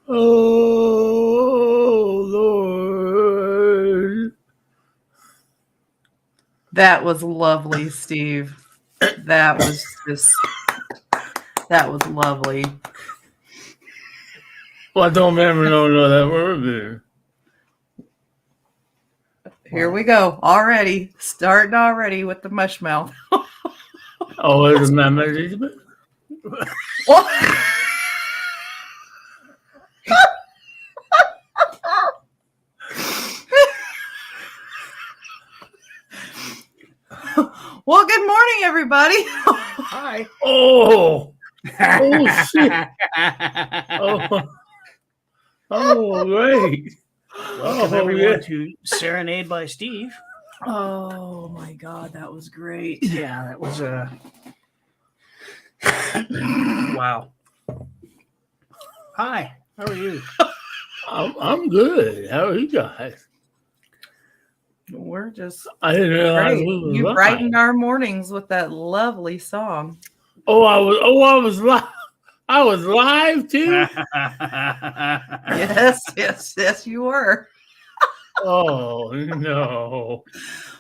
Oh, Lord. That was lovely, Steve. That was lovely. Well, I don't remember know that word there. Here we go. Already. Starting already with the mush mouth. Oh, it's my management. Well, well, good morning, everybody. Hi. Oh, oh shit. Oh, oh, great. Welcome Oh, everyone yeah. to Serenade by Steve. Oh my God, that was great. Yeah, that was wow. Hi, how are you? I'm good. How are you guys? We're just I didn't realize great. we was You live. brightened our mornings with that lovely song. I was live. I was live too. Yes, you were. Oh no.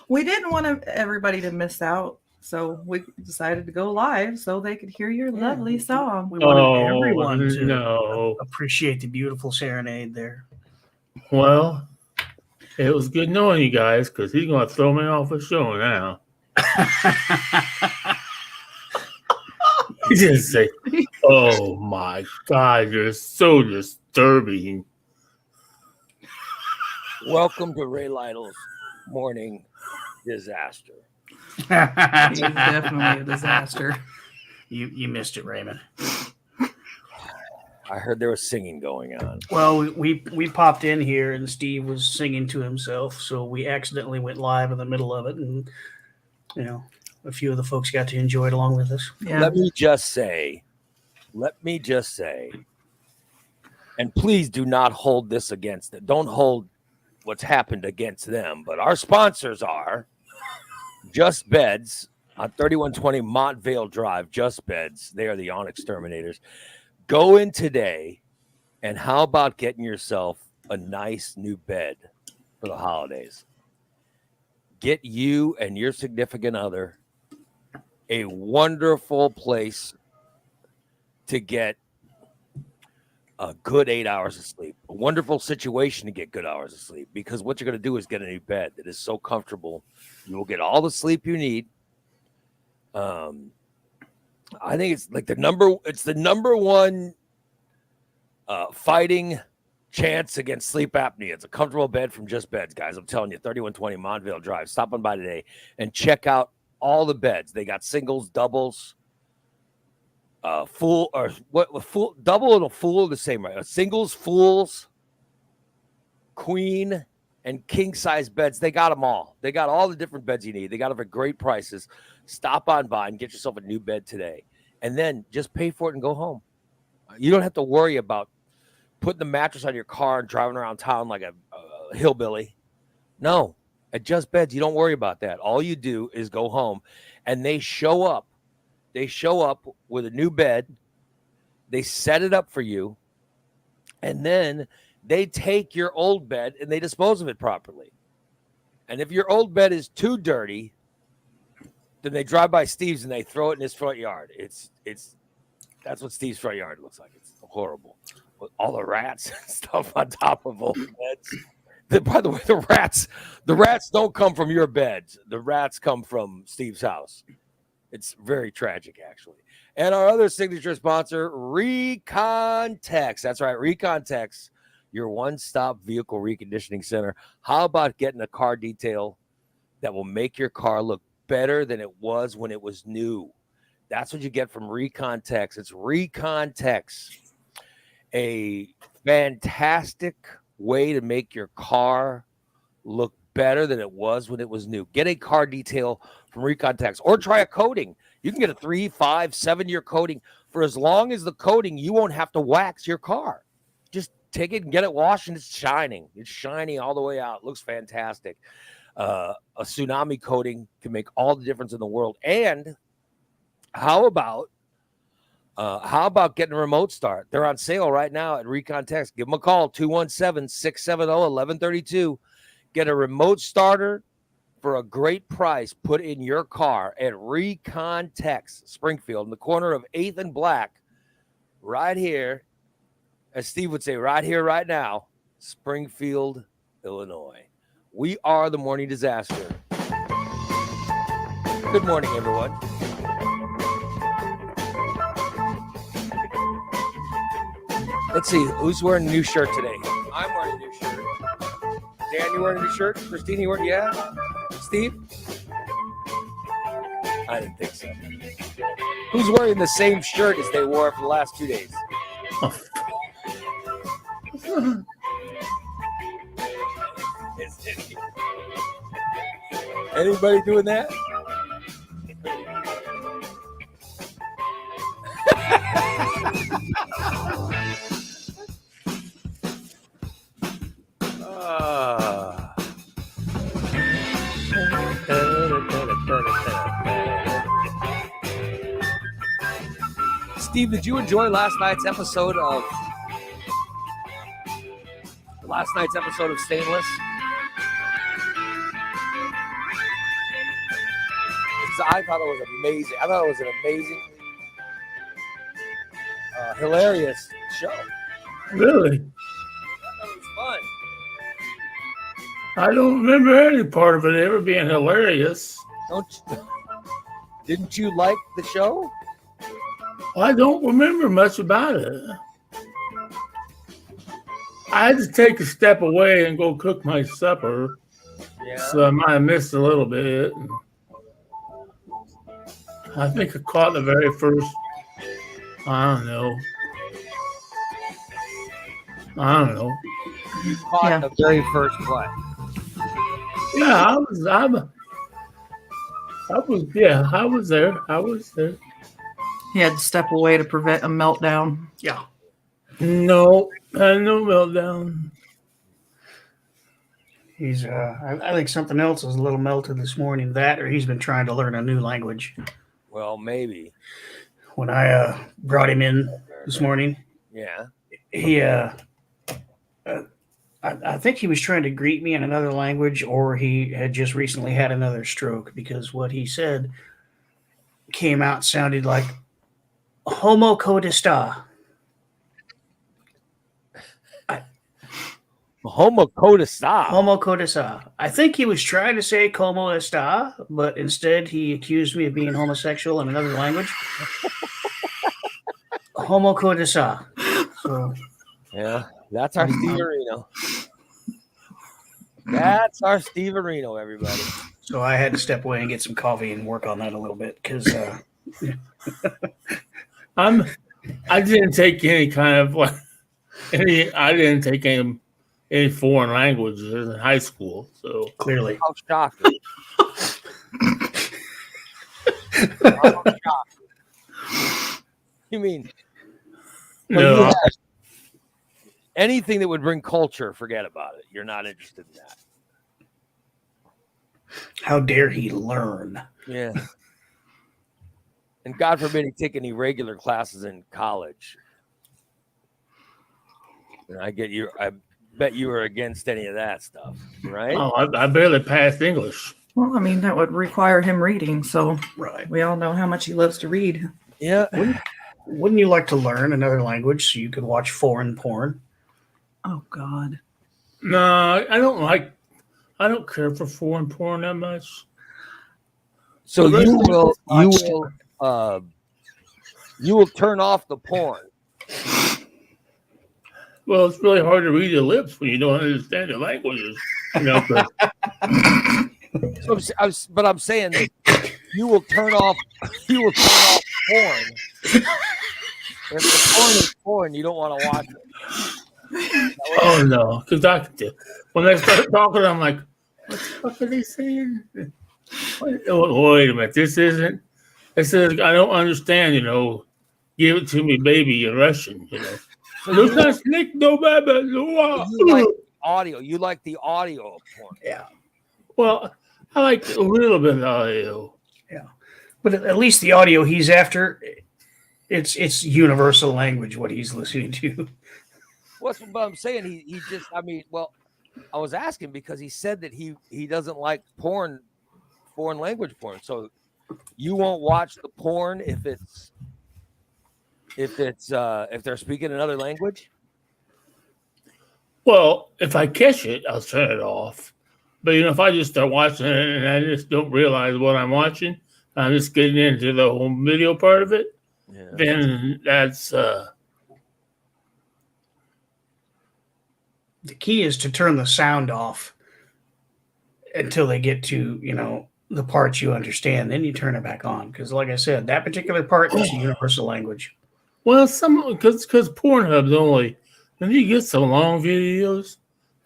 We didn't want everybody to miss out, so we decided to go live so they could hear your lovely song. We wanted Oh everyone to no. appreciate the beautiful serenade there. Well, it was good knowing you guys because he's gonna throw me off the show now. He just say, "Oh my God, you're so disturbing." Welcome to Ray Lytle's morning disaster. It was definitely a disaster. You missed it, Raymond. I heard there was singing going on. Well, we popped in here and Steve was singing to himself, so we accidentally went live in the middle of it, and a few of the folks got to enjoy it along with us. Yeah. Let me just say, and please do not hold this against them. Don't hold what's happened against them, but our sponsors are Just Beds on 3120 Montvale Drive. Just Beds. They are the Onyx Terminators. Go in today, and how about getting yourself a nice new bed for the holidays? Get you and your significant other a wonderful place to get a good 8 hours of sleep, a wonderful situation to get good hours of sleep, because what you're going to do is get a new bed that is so comfortable. You will get all the sleep you need. I think it's like the number one fighting chance against sleep apnea. It's a comfortable bed from Just Beds, guys. I'm telling you, 3120 Montvale Drive. Stop on by today and check out all the beds. They got singles, doubles, full, or full, double and a full the same, right? Singles, fulls, queen, and king size beds. They got them all. They got all the different beds you need. They got them at great prices. Stop on by and get yourself a new bed today, and then just pay for it and go home. You don't have to worry about putting the mattress on your car and driving around town like a hillbilly. No, at Just Beds, you don't worry about that. All you do is go home, and they show up. They show up with a new bed. They set it up for you, and then they take your old bed and they dispose of it properly. And if your old bed is too dirty, then they drive by Steve's and they throw it in his front yard. That's what Steve's front yard looks like. It's horrible. With all the rats and stuff on top of old beds. By the way, the rats don't come from your beds. The rats come from Steve's house. It's very tragic, actually. And our other signature sponsor, Recontex. That's right, Recontex, your one-stop vehicle reconditioning center. How about getting a car detail that will make your car look better than it was when it was new? That's what you get from Recontex. It's Recontex, a fantastic way to make your car look better than it was when it was new. Get a car detail from Recontex, or try a coating. You can get a 3, 5, 7-year coating. For as long as the coating, you won't have to wax your car. Just take it and get it washed, and it's shining. It's shiny all the way out. It looks fantastic. A tsunami coating can make all the difference in the world. And how about How about getting a remote start? They're on sale right now at Recon Text. Give them a call, 217-670-1132. Get a remote starter for a great price put in your car at Recon Text, Springfield, in the corner of 8th and Black, right here, as Steve would say, right here, right now, Springfield, Illinois. We are the Morning Disaster. Good morning, everyone. Let's see, who's wearing a new shirt today? I'm wearing a new shirt. Dan, you wearing a new shirt? Christine, you wearing? Yeah. Steve? I didn't think so. Who's wearing the same shirt as they wore for the last 2 days? Anybody doing that? Steve, did you enjoy last night's episode of Stainless? I thought it was amazing. I thought it was an amazing, hilarious show. Really? I thought it was fun. I don't remember any part of it ever being hilarious. Didn't you like the show? I don't remember much about it. I had to take a step away and go cook my supper, Yeah. so I might have missed a little bit. I think I caught the very first, I don't know. You caught the very first play. Yeah, I was there. He had to step away to prevent a meltdown. Yeah. No, I had no meltdown. He's I think something else was a little melted this morning. That or he's been trying to learn a new language. Well, maybe. When I brought him in this morning, Yeah. he I think he was trying to greet me in another language, or he had just recently had another stroke, because what he said came out sounded like "homo codista." Homo codista. Homo codista. I think he was trying to say como está, but instead he accused me of being homosexual in another language. Homo codista. So, Yeah, that's our Steve Areno. That's our Steve Areno, everybody. so I had to step away and get some coffee and work on that a little bit because I didn't take any kind of I didn't take any foreign languages in high school, so clearly. How shocking. How shocking. You mean no. Anything that would bring culture, forget about it. You're not interested in that. How dare he learn? Yeah. And God forbid he take any regular classes in college. And I bet you were against any of that stuff, right? Oh, I barely passed English. Well, I mean, that would require him reading, so Right. we all know how much he loves to read. Yeah. Wouldn't you like to learn another language so you could watch foreign porn? Oh, God. No, I don't care for foreign porn that much. So you will turn off the porn. Well, it's really hard to read your lips when you don't understand the languages. You know, But I'm saying that you will turn off porn. If the porn is porn, you don't want to watch it. oh no, because when they start talking, I'm like, what the fuck are they saying? Wait a minute, this isn't. It says I don't understand. You know, give it to me, baby, in Russian. You know, So you like well, audio. You like the audio of porn. Yeah. I like a little bit of audio. But at least the audio he's after It's universal language what he's listening to. What's what I'm saying? He just. I mean, well, I was asking because he said that he doesn't like foreign language porn. So you won't watch the porn if they're speaking another language. Well, if I catch it, I'll turn it off. But if I just start watching it and I just don't realize what I'm watching, I'm just getting into the whole video part of it. Yeah. Then that's The key is to turn the sound off until they get to, the parts you understand. Then you turn it back on. Because like I said, that particular part is universal language. well, some because Pornhub's only, and you get some long videos,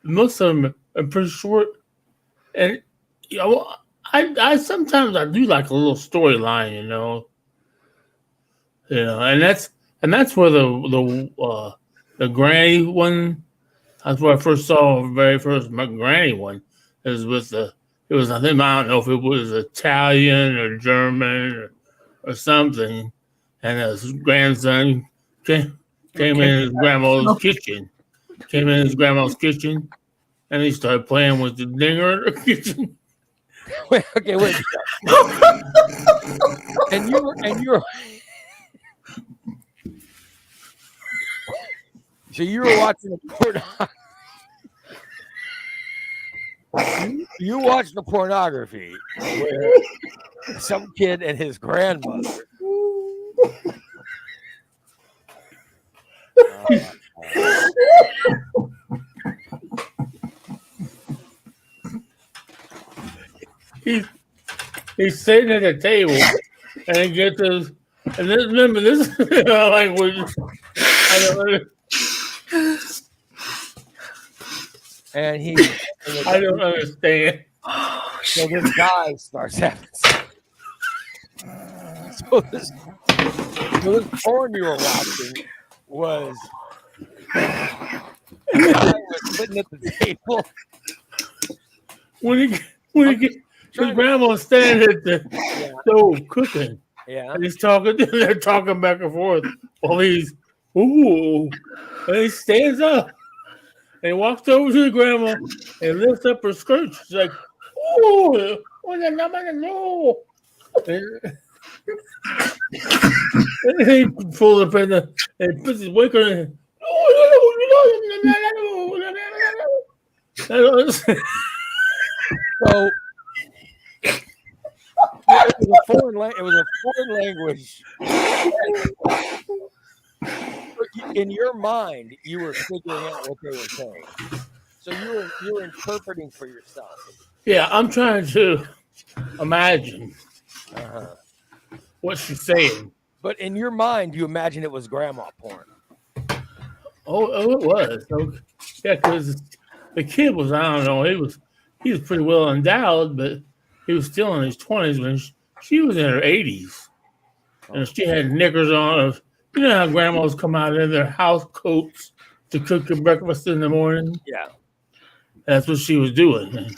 most of them are pretty short, and I sometimes I do like a little storyline, and that's where the granny one. That's where I first saw the very first granny one. Is with it was, I think, I don't know if it was Italian or German or something, and his grandson came in his grandma's kitchen. Came in his grandma's kitchen, and he started playing with the dinger in the kitchen. Wait. and you're. So you were watching the pornography. You watched the pornography where some kid and his grandmother. He's sitting at the table, and he gets this. And remember, this is language. I don't understand. So this guy starts having sex. So this porn you were watching was the guy was sitting at the table. When he get his grandma's standing at the stove cooking. Yeah. And they're talking back and forth while he's, ooh. And he stands up and walks over to the grandma and lifts up her skirt. She's like, ooh, no. And he pulls up and puts his wicker in. So it was a foreign language. In your mind, you were figuring out what they were saying. So you were interpreting for yourself. Yeah, I'm trying to imagine what she's saying. But in your mind, you imagine it was grandma porn. Oh, it was. Yeah, because the kid was, I don't know, he was pretty well endowed, but he was still in his 20s when she was in her 80s. And she had knickers on. You know how grandmas come out in their house coats to cook your breakfast in the morning? Yeah. That's what she was doing.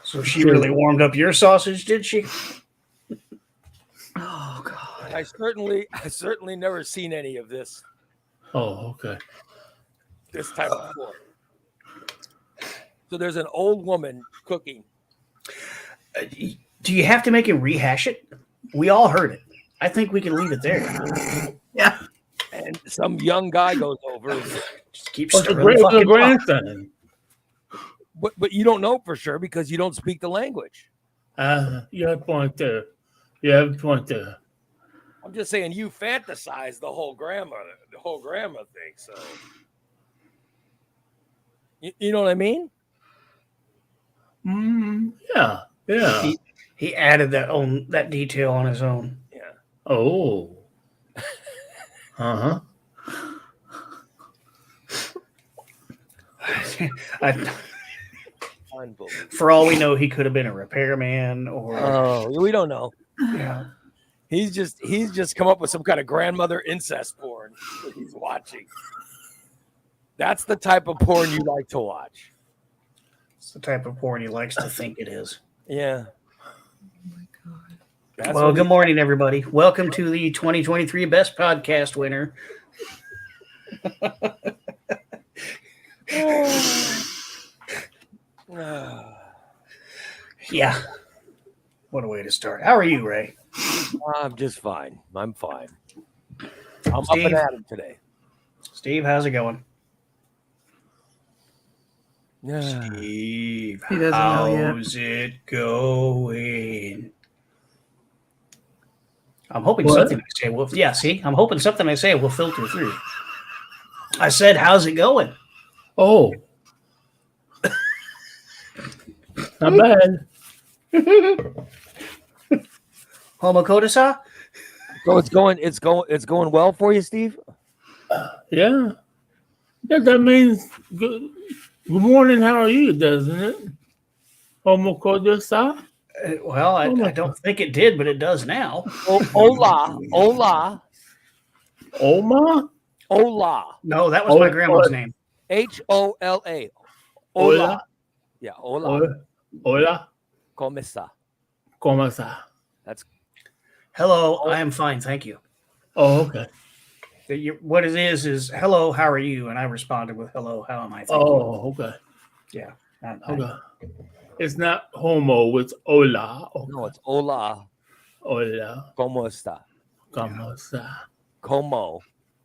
So she really warmed up your sausage, did she? Oh God! I certainly never seen any of this. Oh, okay. This type of porn. So there's an old woman cooking. Do you have to make him rehash it? We all heard it. I think we can leave it there. Yeah. And some young guy goes over. Just keep What's stirring the the fucking pot. grandson? But you don't know for sure because you don't speak the language. You have a point there. I'm just saying you fantasize the whole grandma thing. So you know what I mean? Yeah. He added that detail on his own. Yeah. Oh. For all we know, he could have been a repairman or. Oh, we don't know. Yeah. He's just come up with some kind of grandmother incest porn that he's watching. That's the type of porn you like to watch. It's the type of porn he likes to think it is. Yeah. Oh my God! Well, good morning, everybody. Welcome to the 2023 Best Podcast winner. Yeah. What a way to start. How are you, Ray? I'm just fine. I'm fine. I'm up Steve? and at 'em today. Steve, how's it going? Yeah. Steve, He doesn't know yet. how's it going? I'm hoping What? something I say will. Yeah, see, I'm hoping something I say will filter through. I said, "How's it going?" Oh, not bad. Homokodasa? So it's going well for you, Steve? Yeah. Yeah, that means good morning, how are you, doesn't it? Homokodasa? Well, I don't think it did, but it does now. Hola. Hola. Oma? Hola. No, that was my grandma's name. HOLA. Hola. Hola. Yeah, hola. Hola. ¿Cómo está? ¿Cómo está? Hello, I am fine, thank you. Oh, okay. What it is hello, how are you? And I responded with hello, how am I? Thank you. Oh, okay. Yeah. Okay. It's not homo, it's hola. Okay. No, it's hola. Hola. ¿Cómo está? ¿Cómo está? ¿Cómo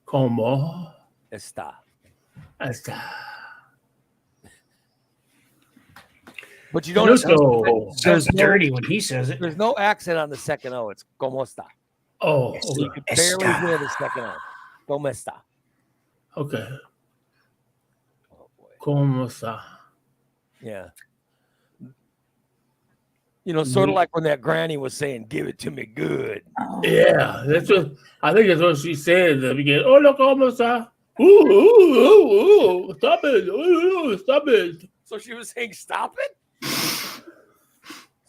¿Cómo está? está? But you don't. Sounds dirty when he says it. There's no accent on the second O. It's ¿Cómo está? Oh, You okay. can barely hear the second O. ¿Cómo está? Okay. Oh boy. ¿Cómo está? Yeah. You know, sort of like when that granny was saying, "Give it to me good." Yeah, that's what I think that's what she said at the beginning. Hola, ¿cómo está? Ooh, stop it. Ooh, stop it. So she was saying, "Stop it."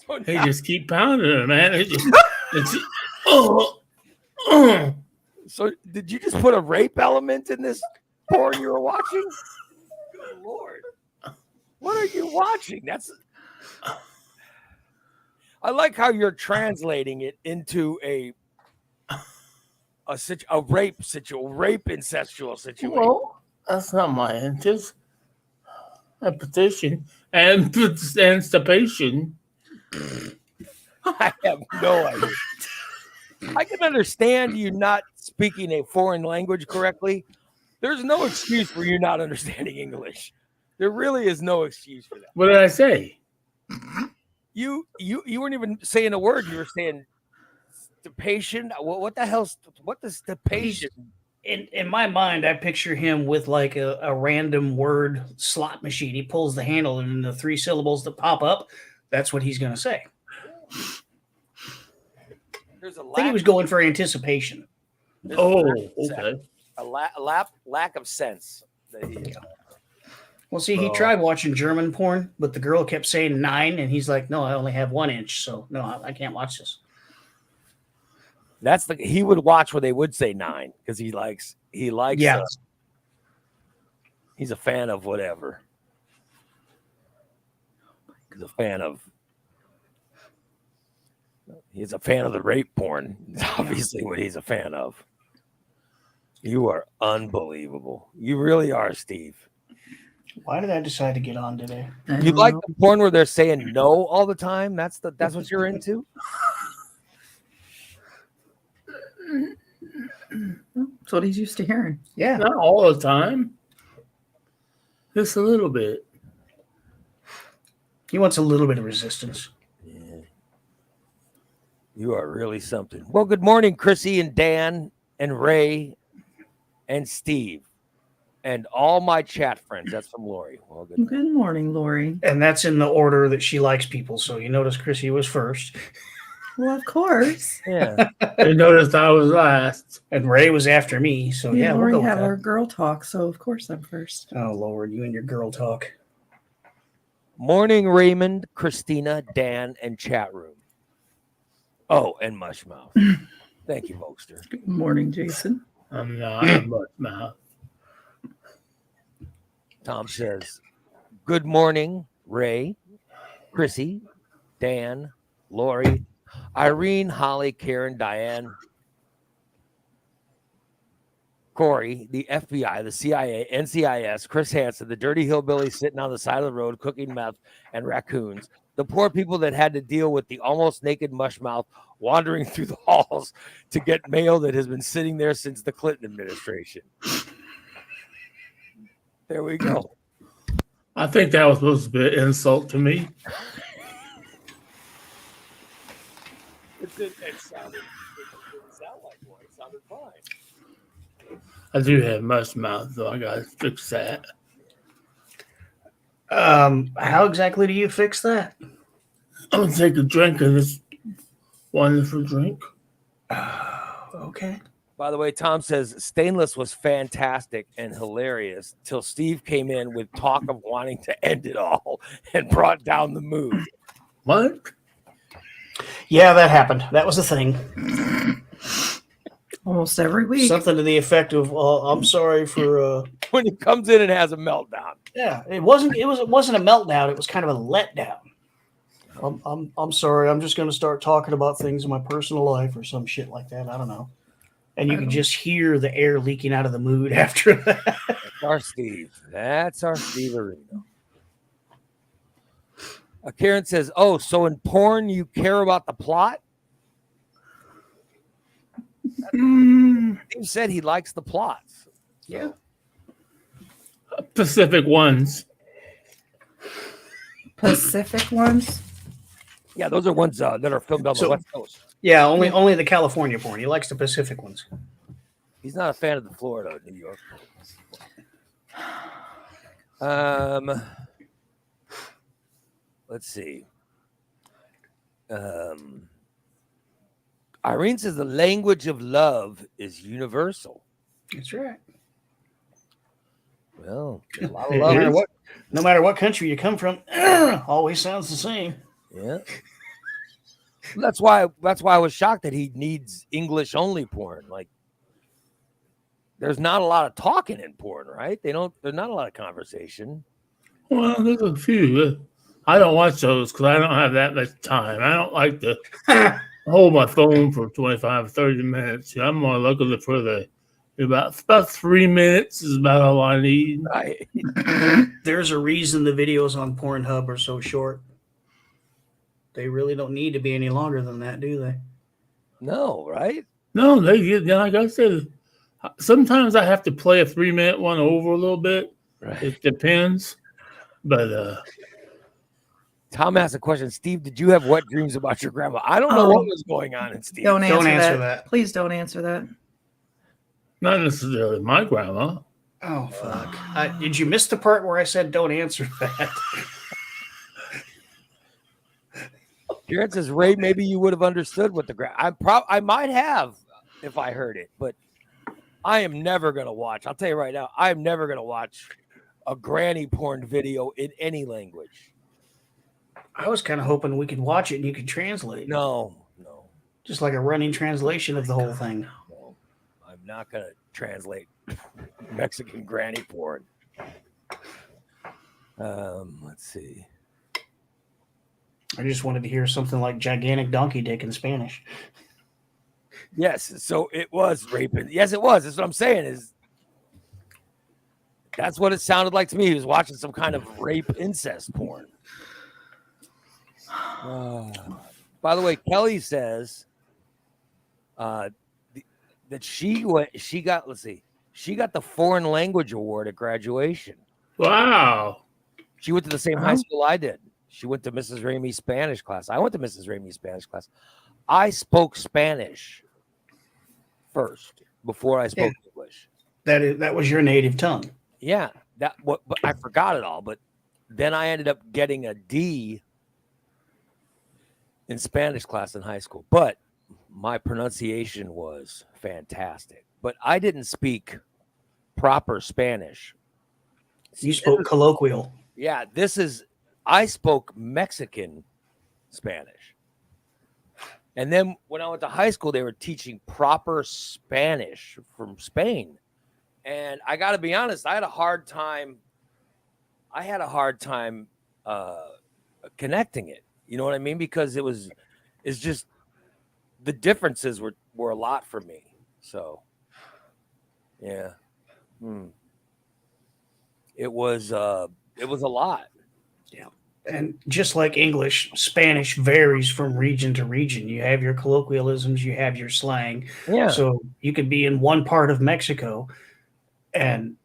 So They now, just keep pounding her, man. so did you just put a rape element in this porn you were watching? Good Lord. What are you watching? I like how you're translating it into a rape incestual situation. Well, that's not my intent. A petition and anticipation. I have no idea. I can understand you not speaking a foreign language correctly. There's no excuse for you not understanding English. There really is no excuse for that. What did I say? You weren't even saying a word. You were saying stipation. What the hell? What does stipation? In my mind, I picture him with like a random word slot machine. He pulls the handle, and the 3 syllables that pop up, that's what he's going to say. There's a I think he was going for anticipation. Okay. A lack of sense. Well, see, he tried watching German porn, but the girl kept saying 9, and he's like, "No, I only have 1 inch, so no, I can't watch this." He would watch where they would say 9 because he likes. Yeah. He's a fan of whatever. He's a fan of the rape porn. It's obviously what he's a fan of. You are unbelievable. You really are, Steve. Why did I decide to get on today? You like the porn where they're saying no all the time? That's what you're into? That's what he's used to hearing. Yeah. Not all the time. Just a little bit. He wants a little bit of resistance. Yeah. You are really something. Well, good morning, Chrissy and Dan and Ray and Steve and all my chat friends. That's from Lori. Well, Good morning, Lori. And that's in the order that she likes people. So you notice Chrissy was first. Well, of course. Yeah. You noticed I was last. And Ray was after me. So yeah, Lori we'll go have with our that. girl talk, so of course I'm first. Oh, Lord, you and your girl talk. Morning, Raymond, Christina, Dan, and chat room. Oh, and Mushmouth. Thank you, Volkster. Good morning, Jason. I'm not much mouth. Tom says, good morning, Ray, Chrissy, Dan, Lori. Irene, Holly, Karen, Diane, Corey, the FBI, the CIA, NCIS, Chris Hansen, the dirty hillbilly sitting on the side of the road cooking meth and raccoons, the poor people that had to deal with the almost naked mushmouth wandering through the halls to get mail that has been sitting there since the Clinton administration. There we go. I think that was supposed to be an insult to me. It didn't sound like one. It sounded fine. I do have mush mouth, so I gotta fix that. How exactly do you fix that? I'm gonna take a drink of this wonderful drink. Okay. By the way, Tom says Stainless was fantastic and hilarious till Steve came in with talk of wanting to end it all and brought down the mood. What? Yeah, that happened. That was a thing. Almost every week. Something to the effect of, "I'm sorry for." When he comes in and has a meltdown. Yeah, it wasn't a meltdown. It was kind of a letdown. I'm sorry. I'm just going to start talking about things in my personal life or some shit like that. I don't know. And you can just hear the air leaking out of the mood after that. That's our Steve. That's our Steve Areno. Karen says, "Oh, so in porn you care about the plot?" Steve said he likes the plots. Yeah. Pacific ones. Pacific ones. Yeah, those are ones that are filmed on the West Coast. Yeah, only the California porn. He likes the Pacific ones. He's not a fan of the Florida, New York. Let's see. Irene says the language of love is universal. That's right. Well, a lot It of love. is. No matter what country you come from, always sounds the same. Yeah. That's why I was shocked that he needs English only porn. Like, there's not a lot of talking in porn, right? There's not a lot of conversation. Well, there's a few. I don't watch those because I don't have that much time. I don't like to hold my phone for 25, 30 minutes. I'm more looking for about 3 minutes is about all I need. Right. There's a reason the videos on Pornhub are so short. They really don't need to be any longer than that, do they? No, right? No, they get, like I said, sometimes I have to play a 3 minute one over a little bit. Right. It depends. But Tom asked a question. Steve, did you have wet dreams about your grandma? I don't know what was going on in Steve. Don't answer, answer that. that. Please don't answer that. not necessarily my grandma. Oh, fuck. Did you miss the part where I said don't answer that? Jared says, Ray, maybe you would have understood what I might have if I heard it, but I am never going to watch. I'll tell you right now, I'm never going to watch a granny porn video in any language. I was kind of hoping we could watch it and you could translate. No. Just like a running translation of the whole thing. No. I'm not going to translate Mexican granny porn. Let's see. I just wanted to hear something like gigantic donkey dick in Spanish. Yes, so it was raping. Yes, it was. That's what I'm saying. That's what it sounded like to me. He was watching some kind of rape incest porn. By the way, Kelly says that she got the foreign language award at graduation. Wow. She went to the same high school I did. She went to Mrs. Ramey's Spanish class. I went to Mrs. Ramey's Spanish class. I spoke Spanish first before I spoke English. That was your native tongue. Yeah, but I forgot it all. But then I ended up getting a D in Spanish class in high school. But my pronunciation was fantastic. But I didn't speak proper Spanish. You spoke colloquial. Yeah, I spoke Mexican Spanish. And then when I went to high school, they were teaching proper Spanish from Spain. And I got to be honest, I had a hard time connecting it. You know what I mean? Because it's just the differences were a lot for me. So, yeah, it was a lot. Yeah. And just like English, Spanish varies from region to region. You have your colloquialisms, you have your slang. Yeah. So you could be in one part of Mexico and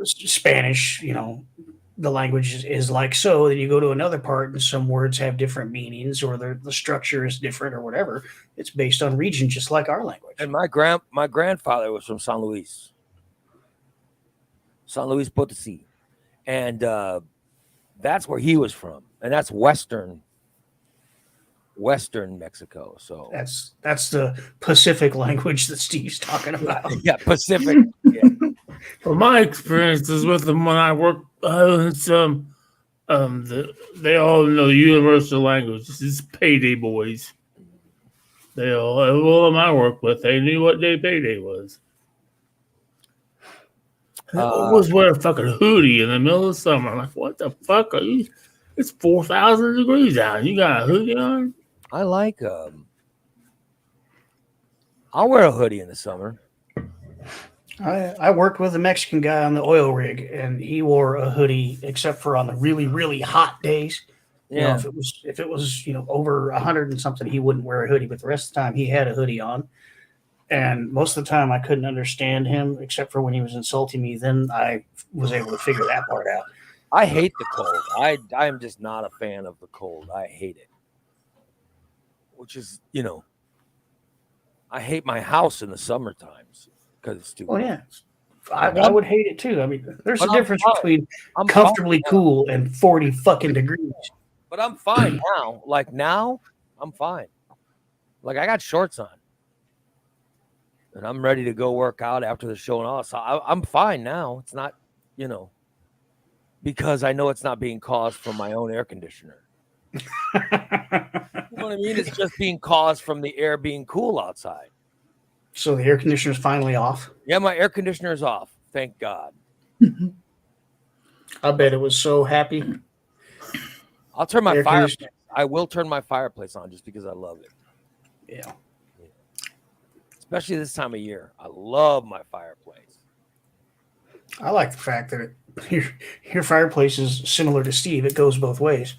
Spanish, the language is like so. Then you go to another part and some words have different meanings or the structure is different or whatever. It's based on region, just like our language. And my grandfather was from San Luis Potosí. And that's where he was from. And that's Western Mexico. So that's the Pacific language that Steve's talking about. Yeah, Pacific. Yeah. Well, my experiences with them when I work, it's they all know the universal language. It's payday boys. They all of them I work with, they knew what day payday was. I always wear a fucking hoodie in the middle of summer. I'm like, what the fuck are you? It's 4,000 degrees out. You got a hoodie on? I like I'll wear a hoodie in the summer. I worked with a Mexican guy on the oil rig, and he wore a hoodie except for on the really, really hot days. Yeah. If it was over 100 and something, he wouldn't wear a hoodie, but the rest of the time he had a hoodie on. And most of the time I couldn't understand him except for when he was insulting me. Then I was able to figure that part out. I hate the cold. I am just not a fan of the cold. I hate it. Which is, I hate my house in the summer times because it's too cold. Yeah. I would hate it too. I mean, there's a difference between comfortably cool and 40 fucking degrees. But I'm fine now. Like now, I'm fine. Like I got shorts on. And I'm ready to go work out after the show and all. So I'm fine now. It's not, because I know it's not being caused from my own air conditioner. You know what I mean? It's just being caused from the air being cool outside. So the air conditioner's finally off? Yeah, my air conditioner is off. Thank God. I bet it was so happy. I'll turn my fireplace. I will turn my fireplace on just because I love it. Yeah. Especially this time of year. I love my fireplace. I like the fact that your fireplace is similar to Steve. It goes both ways.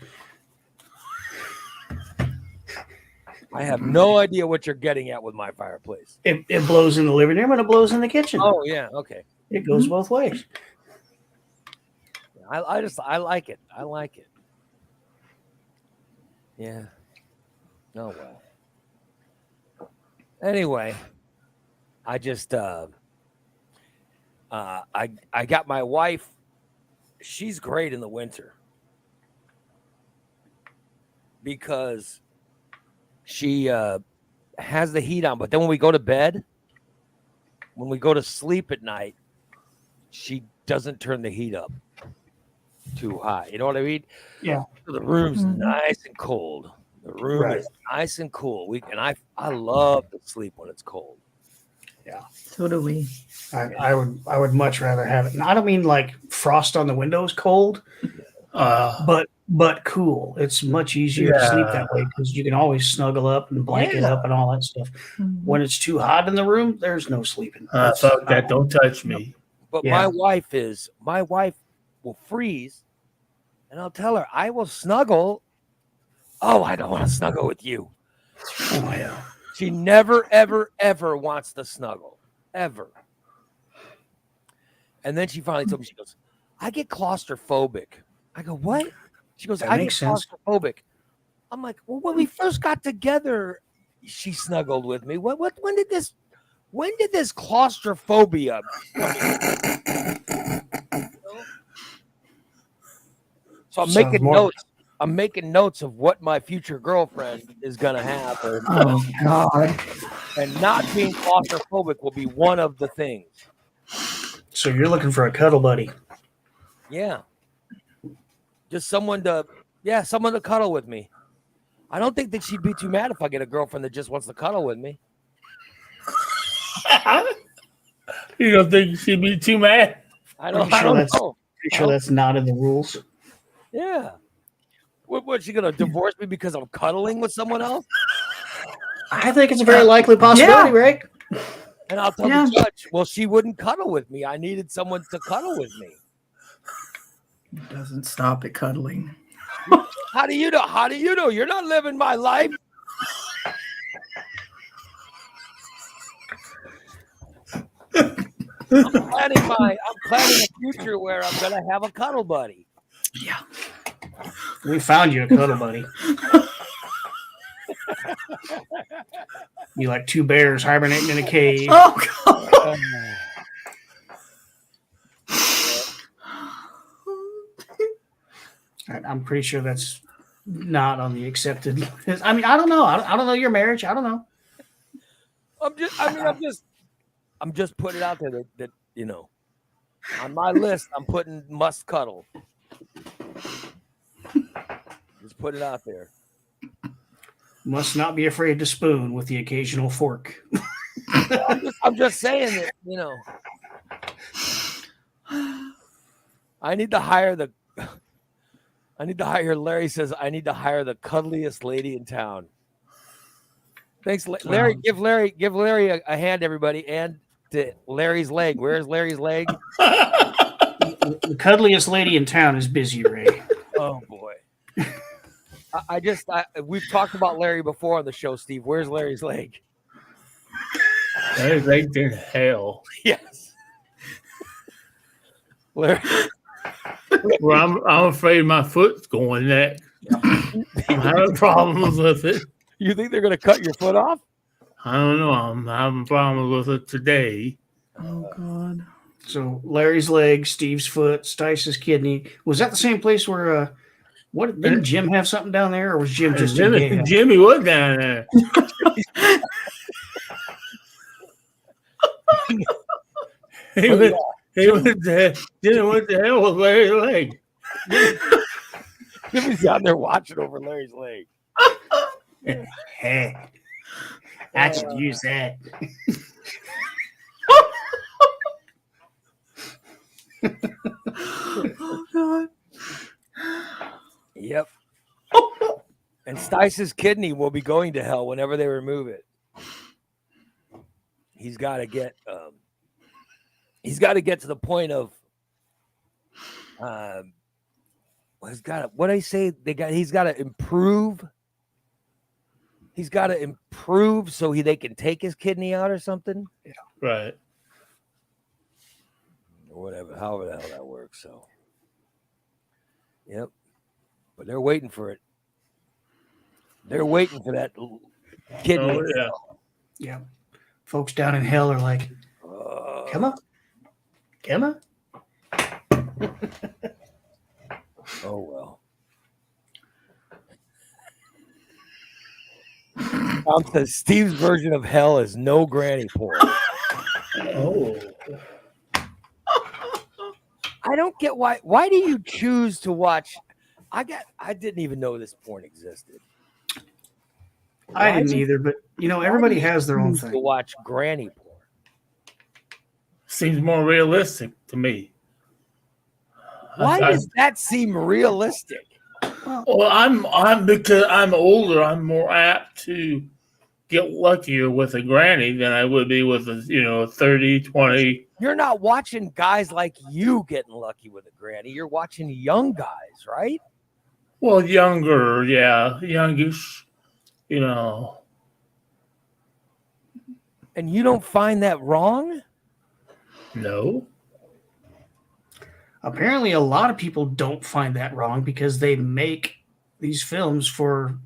I have no idea what you're getting at with my fireplace. It blows in the living room and it blows in the kitchen. Oh, yeah. Okay. It goes both ways. I like it. I like it. Yeah. Oh, well. Anyway, I just I got my wife. She's great in the winter because she has the heat on, but then when we go to bed, when we go to sleep at night, she doesn't turn the heat up too high. You know what I mean? Yeah. So the room's nice and cold. The room is nice and cool. I love to sleep when it's cold. Yeah. So do we. I would much rather have it. And I don't mean like frost on the windows cold, but cool. It's much easier to sleep that way because you can always snuggle up and blanket up and all that stuff. When it's too hot in the room, there's no sleeping. Fuck that! Don't touch me. But my wife will freeze, and I'll tell her I will snuggle. Oh, I don't want to snuggle with you. Oh yeah. She never, ever, ever wants to snuggle. Ever. And then she finally told me, she goes, I get claustrophobic. I go, what? She goes, I get claustrophobic. I'm like, well, when we first got together, she snuggled with me. When did this claustrophobia come in? So I'm making notes of what my future girlfriend is gonna have. Oh God! And not being claustrophobic will be one of the things. So you're looking for a cuddle buddy? Yeah. Just someone to cuddle with me. I don't think that she'd be too mad if I get a girlfriend that just wants to cuddle with me. You don't think she'd be too mad? I don't know. Pretty sure that's not in the rules. Yeah. What, she gonna divorce me because I'm cuddling with someone else? I think it's a very likely possibility, Ray. And I'll tell the judge, well, she wouldn't cuddle with me. I needed someone to cuddle with me. It doesn't stop at cuddling. How do you know? How do you know? You're not living my life. I'm planning a future where I'm gonna have a cuddle buddy. Yeah. We found you a cuddle buddy. You like two bears hibernating in a cave. Oh God. I'm pretty sure that's not on the accepted list. I mean, I don't know. I don't know your marriage. I don't know. I'm just putting it out there that you know, on my list, I'm putting must cuddle. Just put it out there. Must not be afraid to spoon with the occasional fork. I'm just saying that, you know, I need to hire Larry says I need to hire the cuddliest lady in town. Thanks, Larry. Give Larry a hand, everybody, and to Larry's leg. Where's Larry's leg? The cuddliest lady in town is busy, Ray. Oh boy. We've talked about Larry before on the show, Steve. Where's Larry's leg? Larry's leg's in hell. Yes. Larry. Well, I'm afraid my foot's going next. I'm having problems with it. You think they're going to cut your foot off? I don't know. I'm having problems with it today. Oh God. So Larry's leg, Steve's foot, Stice's kidney. Was that the same place where what didn't Jim have something down there, or was Jim just Jimmy was down there. He went to hell with Larry's leg. Jimmy's down there watching over Larry's leg. Hey, I should use that. Oh God. Yep. And Stice's kidney will be going to hell whenever they remove it. He's got to get to the point of he's got to improve. He's got to improve so they can take his kidney out or something. Yeah. Right. Or whatever, however the hell that works. So, yep. But they're waiting for it. They're waiting for that kidney. Oh, yeah. Yeah. Folks down in hell are like, come on. Come on. Oh, well. Steve's version of hell is no granny porn. Oh. I don't get why. Why do you choose to watch? I didn't even know this porn existed. I didn't either, but everybody has their own thing. To watch granny porn seems more realistic to me. Why does that seem realistic? Well, I'm because I'm older. I'm more apt to get luckier with a granny than I would be with a 30, 20. You're not watching guys like you getting lucky with a granny. You're watching young guys, right? Well, younger, yeah, youngish, And you don't find that wrong? No. Apparently, a lot of people don't find that wrong because they make these films for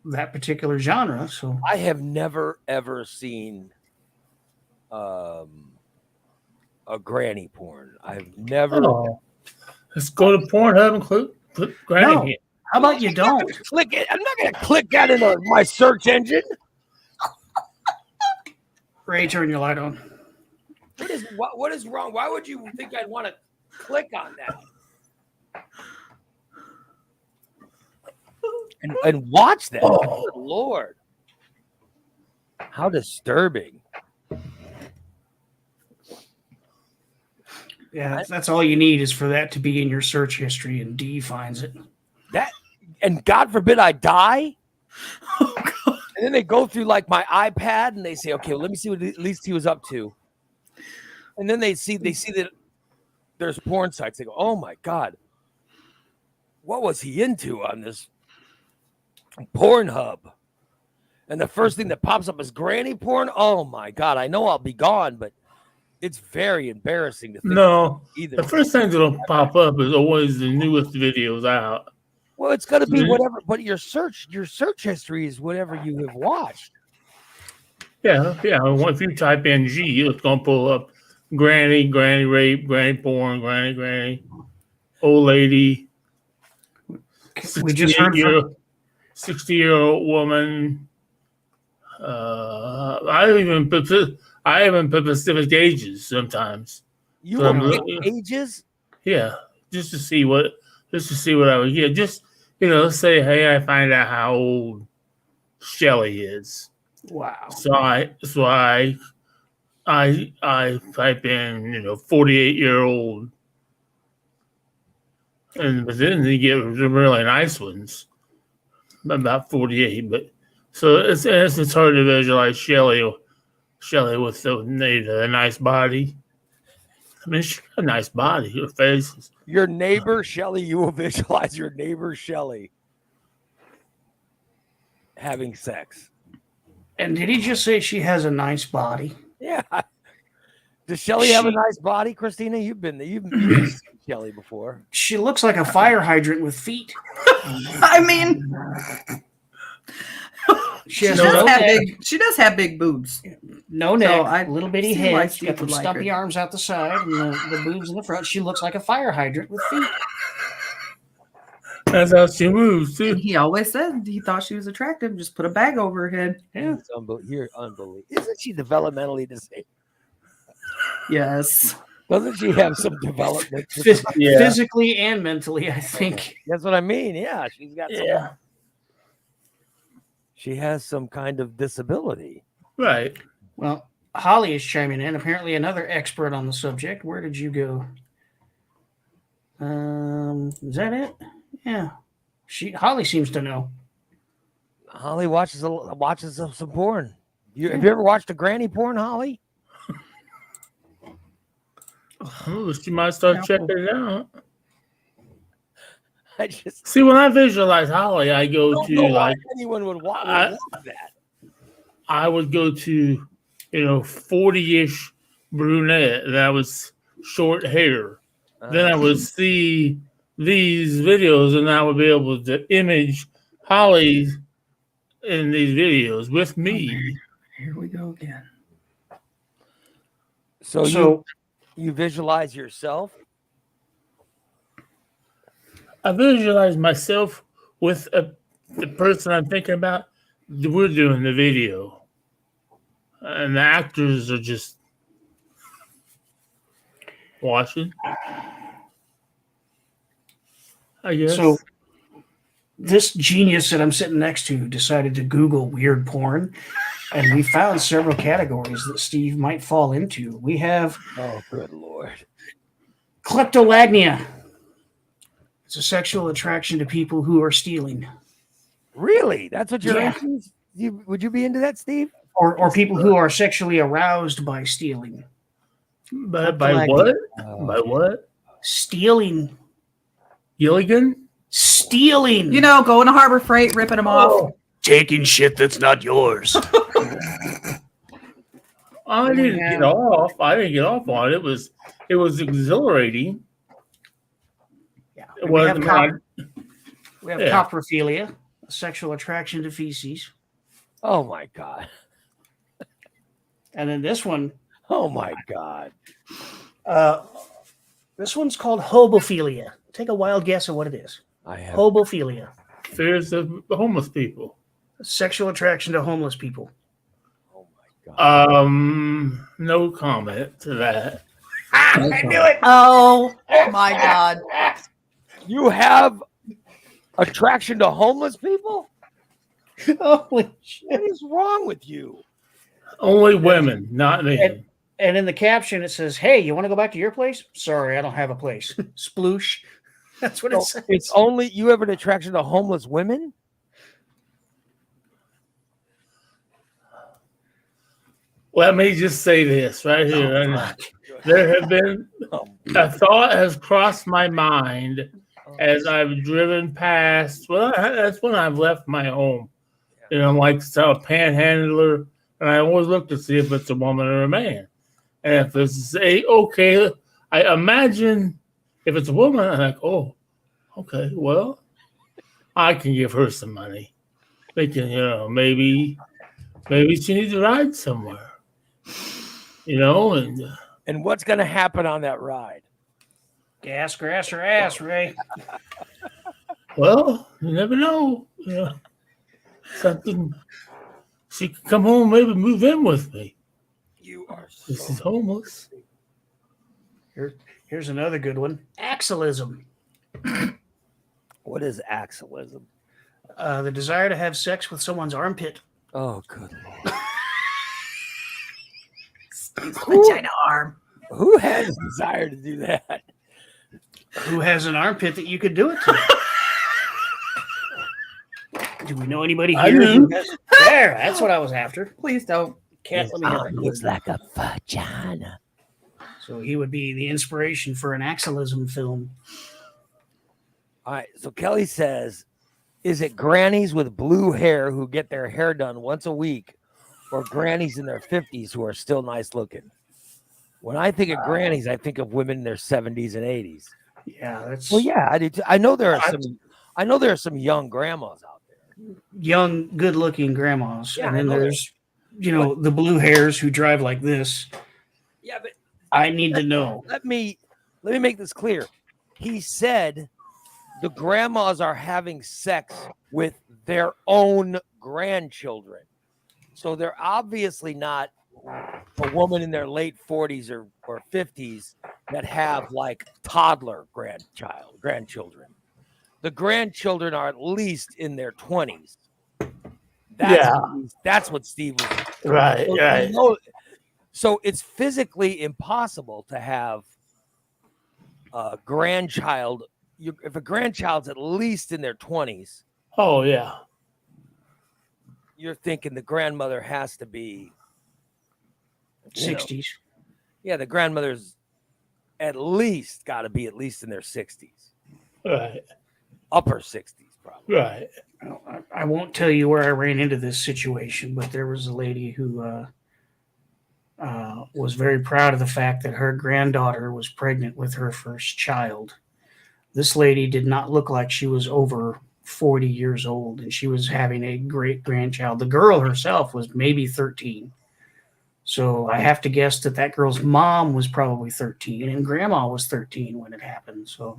that particular genre. So I have never ever seen a granny porn. I've never. Oh. Let's go to Pornhub and click granny. No. How about you don't click it? I'm not going to click that in my search engine. Ray, turn your light on. What is wrong? Why would you think I'd want to click on that and watch that? Oh. Good Lord, how disturbing! Yeah, that's all you need is for that to be in your search history, and D finds it. And God forbid I die. Oh God. And then they go through like my iPad and they say, okay, well, let me see what at least he was up to. And then they see that there's porn sites. They go, oh my God, what was he into on this Pornhub? And the first thing that pops up is granny porn. Oh my God, I know I'll be gone, but it's very embarrassing to think. No, either. the first thing that'll pop up is always the newest videos out. Well, it's going to be whatever, but your search history is whatever you have watched. Yeah. If you type in G, it's gonna pull up granny rape, granny porn, granny, old lady. We just heard from 60-year-old woman. I even put specific ages sometimes. You So will pick ages? Yeah, just to see what I would get. Just say, hey, I find out how old Shelly is. wow. So I type in 48-year-old, but then you get the really nice ones about 48. But so it's hard to visualize Shelly with the nice body. I mean, she's got a nice body. Her face is. Your neighbor Shelly, you will visualize your neighbor Shelly having sex. And did he just say she has a nice body? Yeah. Does Shelly have a nice body, Christina? You've seen Shelly before. She looks like a fire hydrant with feet. I mean, she does have big boobs. No neck, So little bitty seem head. like She's she got the would like stumpy her. arms out the side and the boobs in the front. She looks like a fire hydrant with feet. That's how she moves too. He always said he thought she was attractive. Just put a bag over her head. Yeah. You're unbelievable. Isn't she developmentally disabled? Yes. Doesn't she have some development? Yeah. Physically and mentally, I think. That's what I mean. Yeah, she's got some. Yeah. She has some kind of disability. Right. Well, Holly is chiming in. Apparently, another expert on the subject. Where did you go? Is that it? Yeah. Holly seems to know. Holly watches some porn. Have you ever watched a granny porn, Holly? Oh, she might start checking it out. I just See, when I visualize Holly, I go don't know why to anyone would want that. I would go to 40-ish brunette that was short hair. Then I would see these videos, and I would be able to image Holly in these videos with me. Here we go again. So you visualize yourself? I visualize myself with the person I'm thinking about. We're doing the video, and the actors are just watching. I guess. So this genius that I'm sitting next to decided to Google weird porn, and we found several categories that Steve might fall into. We have Good Lord. kleptomania. It's a sexual attraction to people who are stealing. Really? That's what you're Yeah. into? Would you be into that, Steve? Or people who are sexually aroused by stealing. But by what? By what? Stealing. Gilligan? Stealing. Going to Harbor Freight, ripping them off. Taking shit that's not yours. I didn't get off. I didn't get off on it. It was exhilarating. Yeah. It wasn't. We have coprophilia, a sexual attraction to feces. Oh my God. And then this one. Oh my God. This one's called hobophilia. Take a wild guess at what it is. I have Hobophilia. Fears of homeless people. Sexual attraction to homeless people. Oh my God. No comment to that. I knew it. Oh my God. You have attraction to homeless people? Holy shit. What is wrong with you? Only women, not men. And in the caption, it says, "Hey, you want to go back to your place? Sorry, I don't have a place." Sploosh. That's what it says. It's only you have an attraction to homeless women? Let me just say this right here. Oh, And fuck. there have been a thought has crossed my mind as I've driven past. Well, that's when I've left my home. You know, like saw a panhandler, and I always look to see if it's a woman or a man. And if it's okay, I imagine if it's a woman, I'm like, oh, okay, well, I can give her some money. Thinking, maybe she needs to ride somewhere. And what's going to happen on that ride? Gas, grass, or ass, Ray. Well, you never know. Something. She could come home, maybe move in with me. You are This is homeless. Here's another good one. Axillism. What is axillism? The desire to have sex with someone's armpit. Oh, good Lord. Vagina arm. Who has a desire to do that? Who has an armpit that you could do it to? Do we know anybody I here? do. There, that's what I was after. Please don't. Can't let me have it. Looks like a vagina. So he would be the inspiration for an axillism film. All right. So Kelly says, is it grannies with blue hair who get their hair done once a week or grannies in their 50s who are still nice looking? When I think of grannies, I think of women in their 70s and 80s. Yeah, that's Well, yeah, I do too. I know there are some young grandmas out there. young, good-looking grandmas, Yeah, and I then know there's the blue hairs who drive like this. Yeah, but I need to know. let me make this clear. He said the grandmas are having sex with their own grandchildren. So they're obviously not a woman in their late 40s or 50s that have like toddler grandchildren. The grandchildren are at least in their 20s. That's what Steve was. Right, right. So it's physically impossible to have a grandchild. If a grandchild's at least in their 20s, Oh, yeah. you're thinking the grandmother has to be 60s. Yeah, the grandmother's at least got to be at least in their 60s, Right, upper 60s, probably. right. I won't tell you where I ran into this situation, but there was a lady who was very proud of the fact that her granddaughter was pregnant with her first child. This lady did not look like she was over 40 years old, and she was having a great grandchild. The girl herself was maybe 13. So I have to guess that girl's mom was probably 13, and grandma was 13 when it happened. So,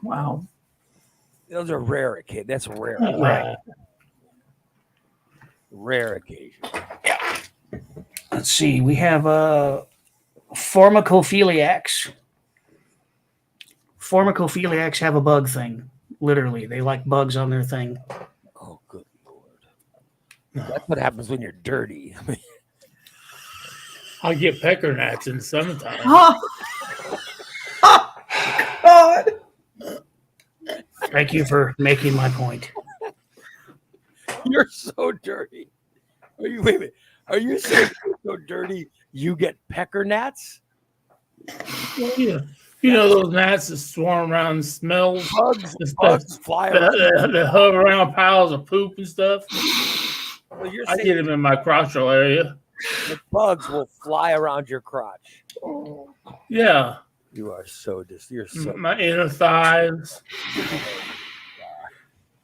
wow. Those are rare occasions. That's rare. Right. Rare occasion. Let's see. We have pharmacophiliacs. Pharmacophiliacs have a bug thing. Literally, they like bugs on their thing. Oh, good Lord. That's what happens when you're dirty. I mean, I get pecker gnats in the summertime. Oh, God. Thank you for making my point. you're so dirty. Wait a minute. Are you saying you're so dirty you get pecker gnats? Well, yeah. Those gnats that swarm around and smell Bugs fly around. that hover around piles of poop and stuff. Well, you're I saying get them in my crotchal area. the bugs will fly around your crotch. Yeah, You are so you're so my inner thighs.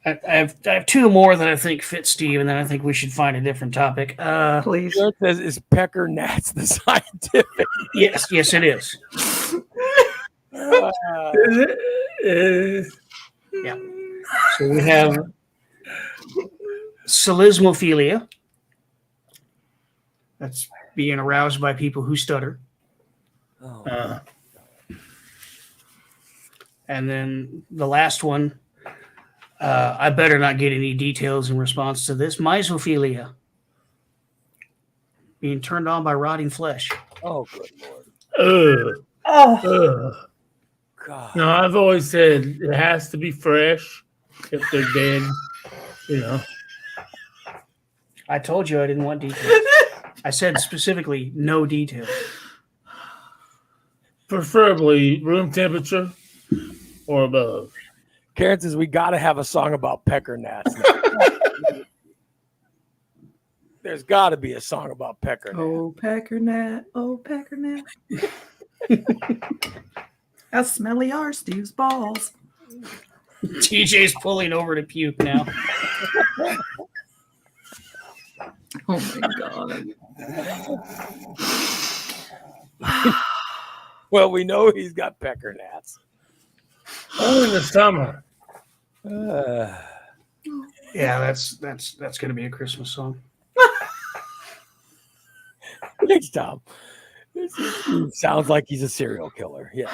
I have two more that I think fit Steve, and then I think we should find a different topic. Please. It says is pecker gnats the scientific? Yes, it is. Yeah. So we have solismophilia. That's being aroused by people who stutter. Oh. And then the last one, I better not get any details in response to this. Misophilia. Being turned on by rotting flesh. Oh, good Lord. Oh, God. No, I've always said it has to be fresh if they're dead. I told you I didn't want details. I said specifically no details. Preferably room temperature or above. Karen says we got to have a song about pecker gnats. There's got to be a song about pecker gnats. Oh, pecker gnat. Oh, pecker gnat. How smelly are Steve's balls? TJ's pulling over to puke now. Oh my god. Well, we know he's got pecker gnats. Only in the summer. Yeah, that's going to be a Christmas song. Thanks, Tom. Sounds like he's a serial killer. Yeah.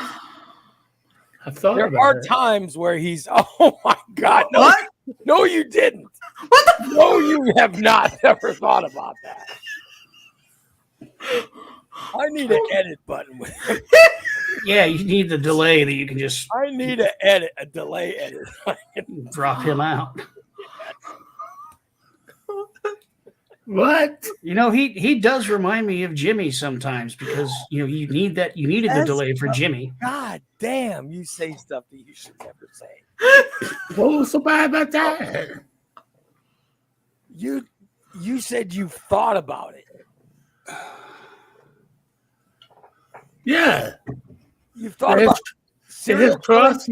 I've thought There about are it. times where he's, oh my God. No, What? no, you didn't. No, you have not ever thought about that. I need an edit button. Yeah, you need the delay that you can just I need a delay edit. drop him out. What? You know, he does remind me of Jimmy sometimes because you needed the That's- delay for Jimmy. God damn, you say stuff that you should never say. What was so bad about that? You said you thought about it. Yeah. You thought It about is serial cross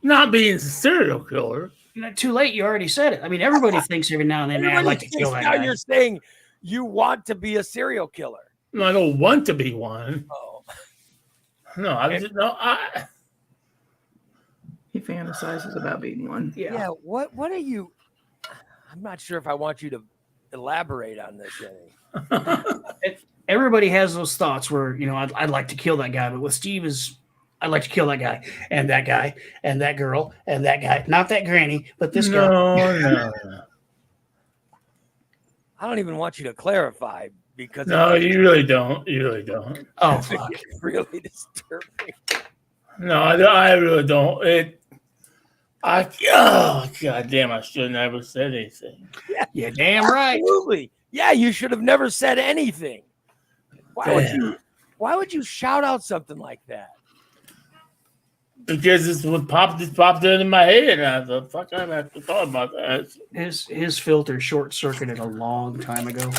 not being a serial killer. Too late, you already said it. I mean, everybody thinks every now and then, man, I'd like to kill that now guy. you're saying you want to be a serial killer. No, I don't want to be one. Oh, No, I He fantasizes about being one. yeah. What are you? I'm not sure if I want you to elaborate on this any. Everybody has those thoughts where, I'd like to kill that guy. But with Steve I'd like to kill that guy and that guy and that girl and that guy. Not that granny, but this girl. No. I don't even want you to clarify because No, you really don't. You really don't. Oh, fuck. it's really disturbing. No, I really don't. Oh, God damn, I should have never said anything. Yeah, damn right. Absolutely. Yeah, you should have never said anything. Why would you shout out something like that? Because this what popped into my head, and I thought, fuck, I have to thought about that. His filter short circuited a long time ago.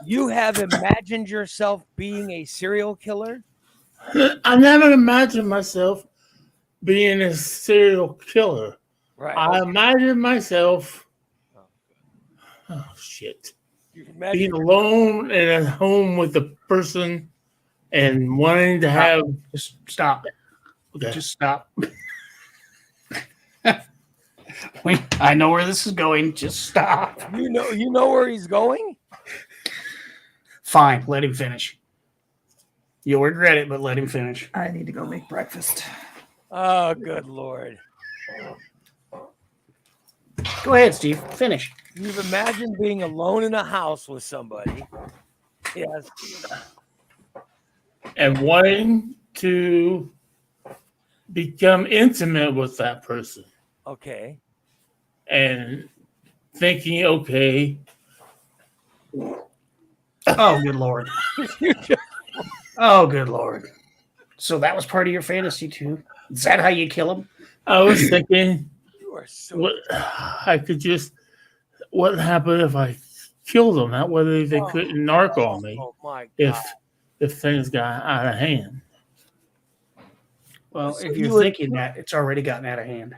You have imagined yourself being a serial killer? I never imagined myself being a serial killer. Right. I imagined myself, oh shit, being alone in a home with a person and wanting to have. Just stop. Okay. Just stop. I know where this is going. Just stop. You know where he's going? Fine, let him finish. You'll regret it, but let him finish. I need to go make breakfast. Oh, good Lord. Go ahead, Steve. Finish. You've imagined being alone in a house with somebody. Yes. And wanting to become intimate with that person Okay. and thinking, okay, Oh, good Lord. Oh, good Lord. So that was part of your fantasy, too? Is that how you kill him? I was thinking, You are so what happened if I killed them? That way they couldn't narc on me Oh my God. if things got out of hand. Well, So if you you're would- thinking that, it's already gotten out of hand.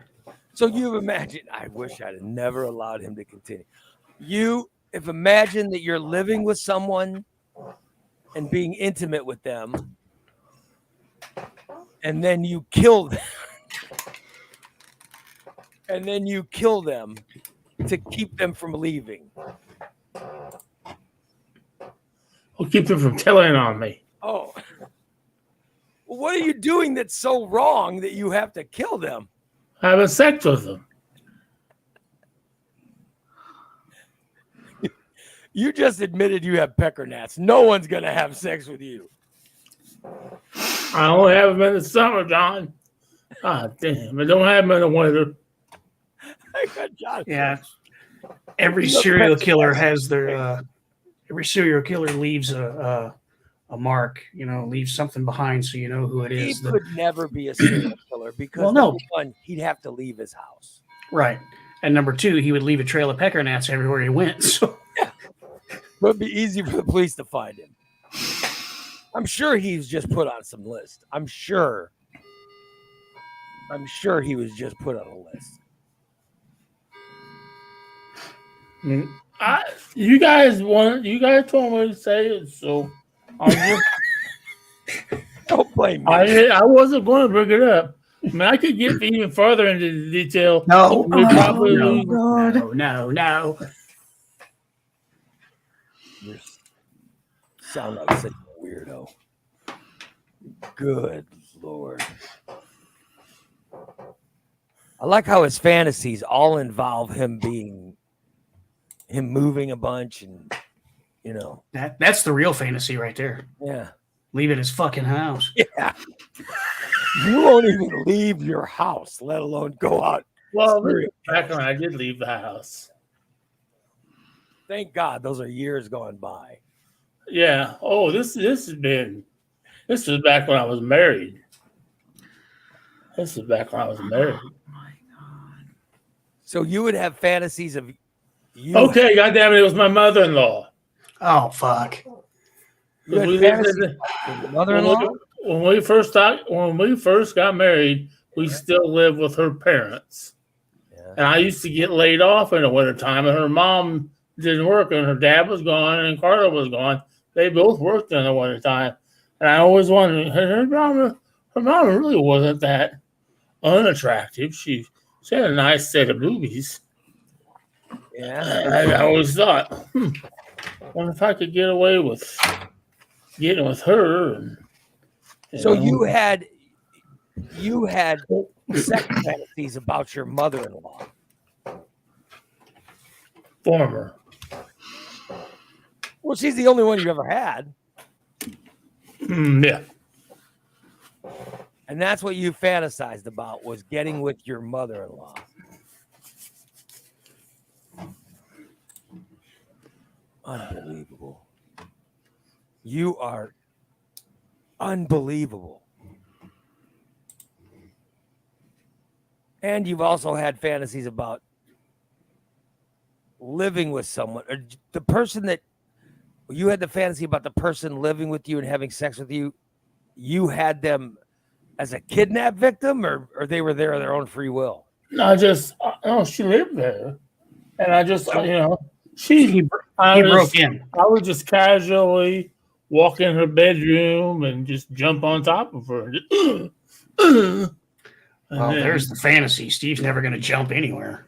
So you've imagined, I wish I'd have never allowed him to continue. You have imagined that you're living with someone and being intimate with them, and then you kill them. And then you kill them to keep them from leaving. I'll keep them from telling on me. Oh. Well, what are you doing that's so wrong that you have to kill them? Having sex with them. You just admitted you have pecker gnats. No one's going to have sex with you. I only have them in the summer, John. God damn. I don't have them in the winter. I got John. Yeah. Every serial killer has their every serial killer leaves a mark, leaves something behind so you know who it He is. could never be a serial killer because Well, no. number one, he'd have to leave his house. Right. And number two, he would leave a trail of pecker gnats everywhere he went. So It would be easy for the police to find him. I'm sure he's just put on some list. I'm sure he was just put on a list. You guys told me to say it, so I'm just, Don't blame me. I wasn't going to bring it up. I mean, I could get even further into the detail. no, We probably lose- God. no. You sound like such a weirdo. Good Lord. I like how his fantasies all involve him moving a bunch and, That's the real fantasy right there. yeah. Leaving his fucking house. Yeah. You won't even leave your house, let alone go out. Well, back when I did leave the house. Thank God those are years gone by. Yeah. Oh, this was back when I was married. This is back when I was married. My God. So you would have fantasies of you. Okay, goddamn it, it was my mother-in-law. Oh, fuck. You had We lived fantasies in the- of your mother-in-law? when we first got married, we still lived with her parents. Yeah. And I used to get laid off in the wintertime, and her mom didn't work, and her dad was gone, and Carla was gone. They both worked in the wintertime. And I always wondered, her mama really wasn't that unattractive. She had a nice set of boobies. Yeah. I always thought, wonder if I could get away with getting with her. And, So know. you had sex fantasies about your mother-in-law. Former. Well, she's the only one you've ever had. Yeah. And that's what you fantasized about, was getting with your mother-in-law. Unbelievable. You are unbelievable. And you've also had fantasies about living with someone, or the person that you had the fantasy about, the person living with you and having sex with you. You had them as a kidnap victim, or they were there of their own free will? She lived there. And I just, He broke in. I would just casually walk in her bedroom and just jump on top of her. Well, there's the fantasy. Steve's never going to jump anywhere.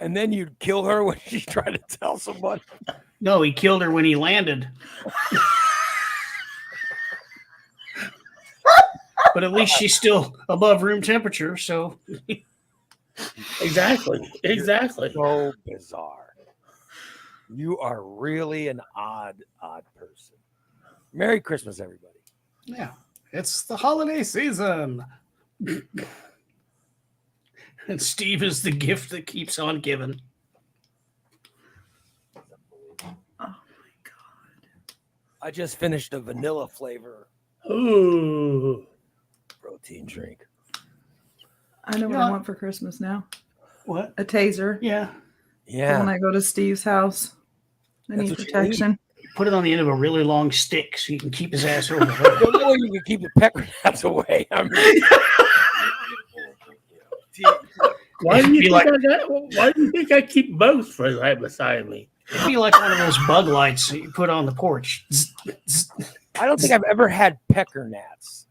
And then you'd kill her when she tried to tell someone. No, he killed her when he landed. But at least she's still above room temperature, so Exactly. So bizarre. You are really an odd person. Merry Christmas, everybody. yeah, it's the holiday season. And Steve is the gift that keeps on giving. Oh my God. I just finished a vanilla flavor Ooh. protein drink. I know what I want for Christmas now. What? A taser. Yeah. When Yeah. I go to Steve's house. I That's need what you protection. Put it on the end of a really long stick so you can keep his ass over. The only way you can keep the pecker gnats away. I mean, Why do you It'd be think I keep both right beside me? It'd be like one of those bug lights that you put on the porch. I don't think I've ever had pecker gnats.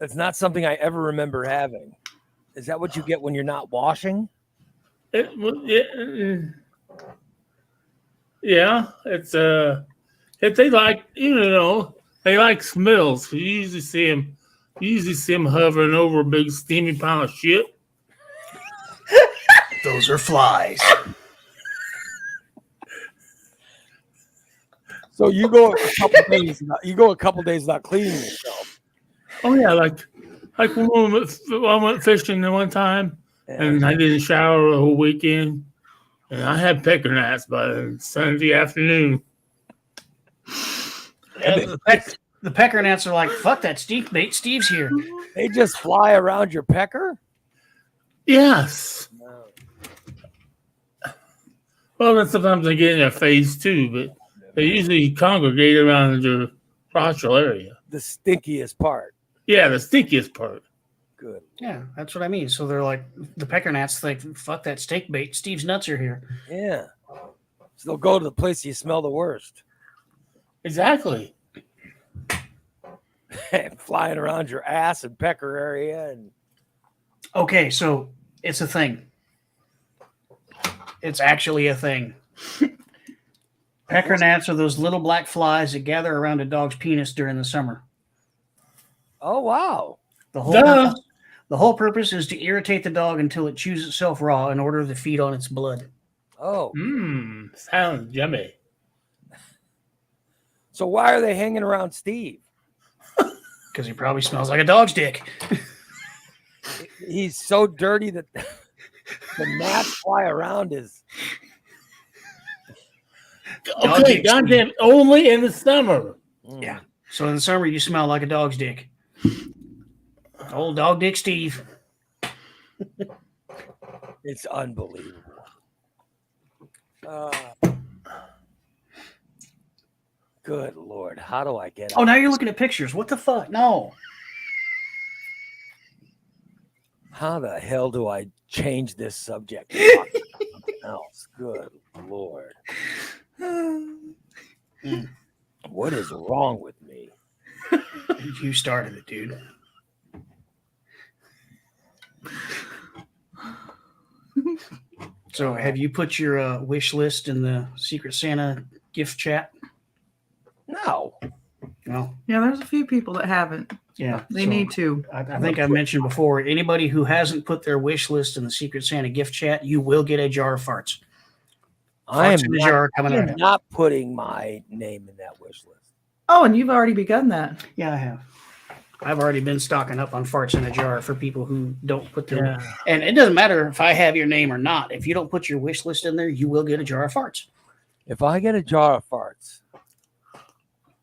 It's not something I ever remember having. Is that what you get when you're not washing? Yeah, it's if they like, they like smells. You usually see them hovering over a big steamy pile of shit. Those are flies. So you go a couple days. You go a couple days without cleaning yourself. Oh yeah, like when I went fishing the one time, and I didn't shower the whole weekend, and I had pecker gnats by Sunday afternoon. Yeah, the pecker gnats are like, fuck that Steve, mate. Steve's here. They just fly around your pecker? Yes. No. Well, then sometimes they get in your face too, but they usually congregate around your crotchal area. The stinkiest part. Yeah, the stinkiest part. Good. Yeah, that's what I mean. So they're like, the pecker gnats think, fuck that steak bait. Steve's nuts are here. Yeah. So they'll go to the place you smell the worst. Exactly. Flying around your ass and pecker area. And Okay, so it's a thing. It's actually a thing. Pecker gnats are those little black flies that gather around a dog's penis during the summer. oh, wow. The whole Duh. purpose, the whole purpose is to irritate the dog until it chews itself raw in order to feed on its blood. Oh. Sounds yummy. So why are they hanging around Steve? Because he probably smells like a dog's dick. He's so dirty that the gnats fly around his. Okay, goddamn, only in the summer. Yeah. So in the summer, you smell like a dog's dick. Old dog dick Steve. It's unbelievable. Good Lord. How do I get Oh, now you're looking at pictures. What the fuck? No. How the hell do I change this subject to something else? Good Lord. What is wrong with me? You started it, dude. So have you put your wish list in the Secret Santa gift chat? No. No. Yeah, there's a few people that haven't. Yeah. They so need to. I think I mentioned before, anybody who hasn't put their wish list in the Secret Santa gift chat, you will get a jar of farts. I am Farts in the jar coming out. not putting my name in that wish list. Oh, and you've already begun that. Yeah, I have. I've already been stocking up on farts in a jar for people who don't put their. Yeah. And it doesn't matter if I have your name or not. If you don't put your wish list in there, you will get a jar of farts. If I get a jar of farts,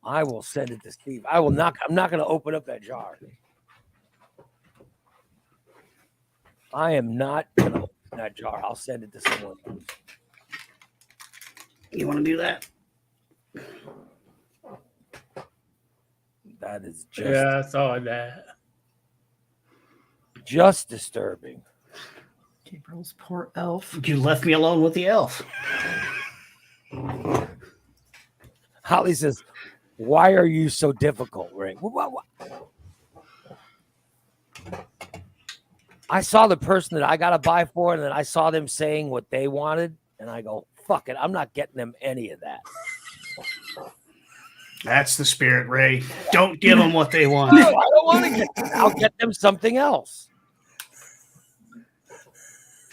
I will send it to Steve. I'm not going to open up that jar. I am not going to open that jar. I'll send it to someone else. You want to do that? That is Yeah, I saw that. just disturbing. Gabriel's poor elf. You left me alone with the elf. Holly says, "Why are you so difficult, Ray?" What? I saw the person that I got to buy for, and then I saw them saying what they wanted, and I go, "Fuck it, I'm not getting them any of that." That's the spirit, Ray. Don't give them what they want. No, I don't want to get them. I'll get them something else.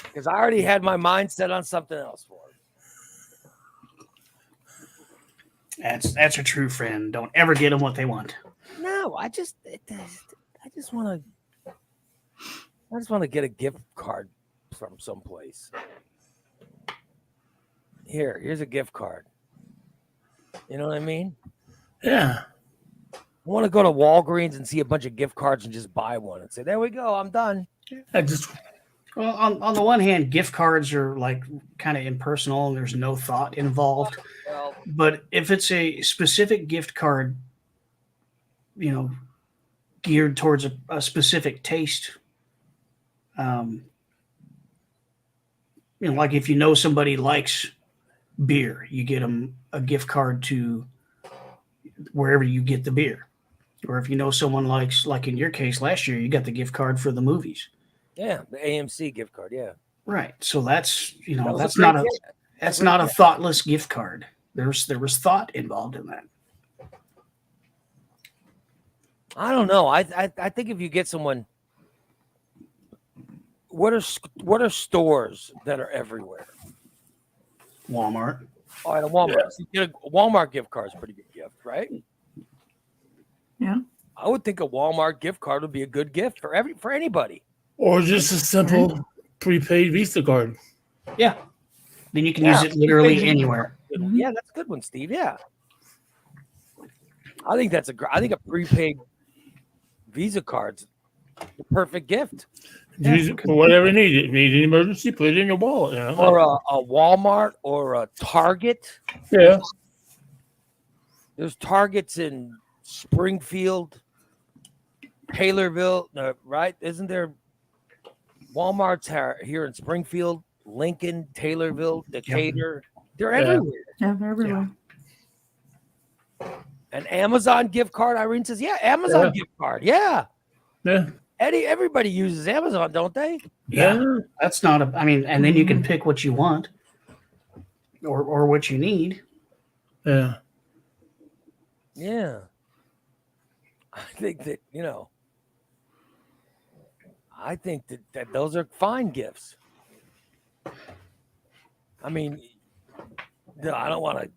Because I already had my mind set on something else for them. That's a true friend. Don't ever get them what they want. No, I just want to get a gift card from someplace. Here's a gift card. You know what I mean? Yeah. I want to go to Walgreens and see a bunch of gift cards and just buy one and say, "There we go, I'm done." I just Well, on the one hand, gift cards are like kind of impersonal and there's no thought involved. Well, But if it's a specific gift card, geared towards a specific taste, like if you know somebody likes beer, you get them a gift card to wherever you get the beer. Or if you know someone likes, like in your case last year, you got the gift card for the movies. yeah, the AMC gift card, yeah. Right. So that's, That was that's a great not a gift. that's not a thoughtless gift card. There was thought involved in that. I don't know. I think if you get someone, what are stores that are everywhere? Walmart. Oh, at a Walmart. So you get a Walmart gift card is a pretty good gift, right? Yeah. I would think a Walmart gift card would be a good gift for anybody. or just a simple prepaid Visa card. Yeah. Then you can use it literally anywhere. Yeah, that's a good one, Steve. Yeah, I think that's I think a prepaid Visa card's the perfect gift. Use it for whatever you need. If you need an emergency, put it in your wallet. You know? Or a Walmart or a Target. Yeah. There's Targets in Springfield, Taylorville, right? Isn't there Walmart's here in Springfield, Lincoln, Taylorville, Decatur? They're everywhere. Yeah, they're everywhere. An Amazon gift card, Irene says, yeah, Amazon gift card. Yeah. Yeah. Eddie, everybody uses Amazon, don't they? Yeah. That's not and then you can pick what you want or what you need. Yeah. Yeah. I think that, I think that those are fine gifts. I mean, I don't want to,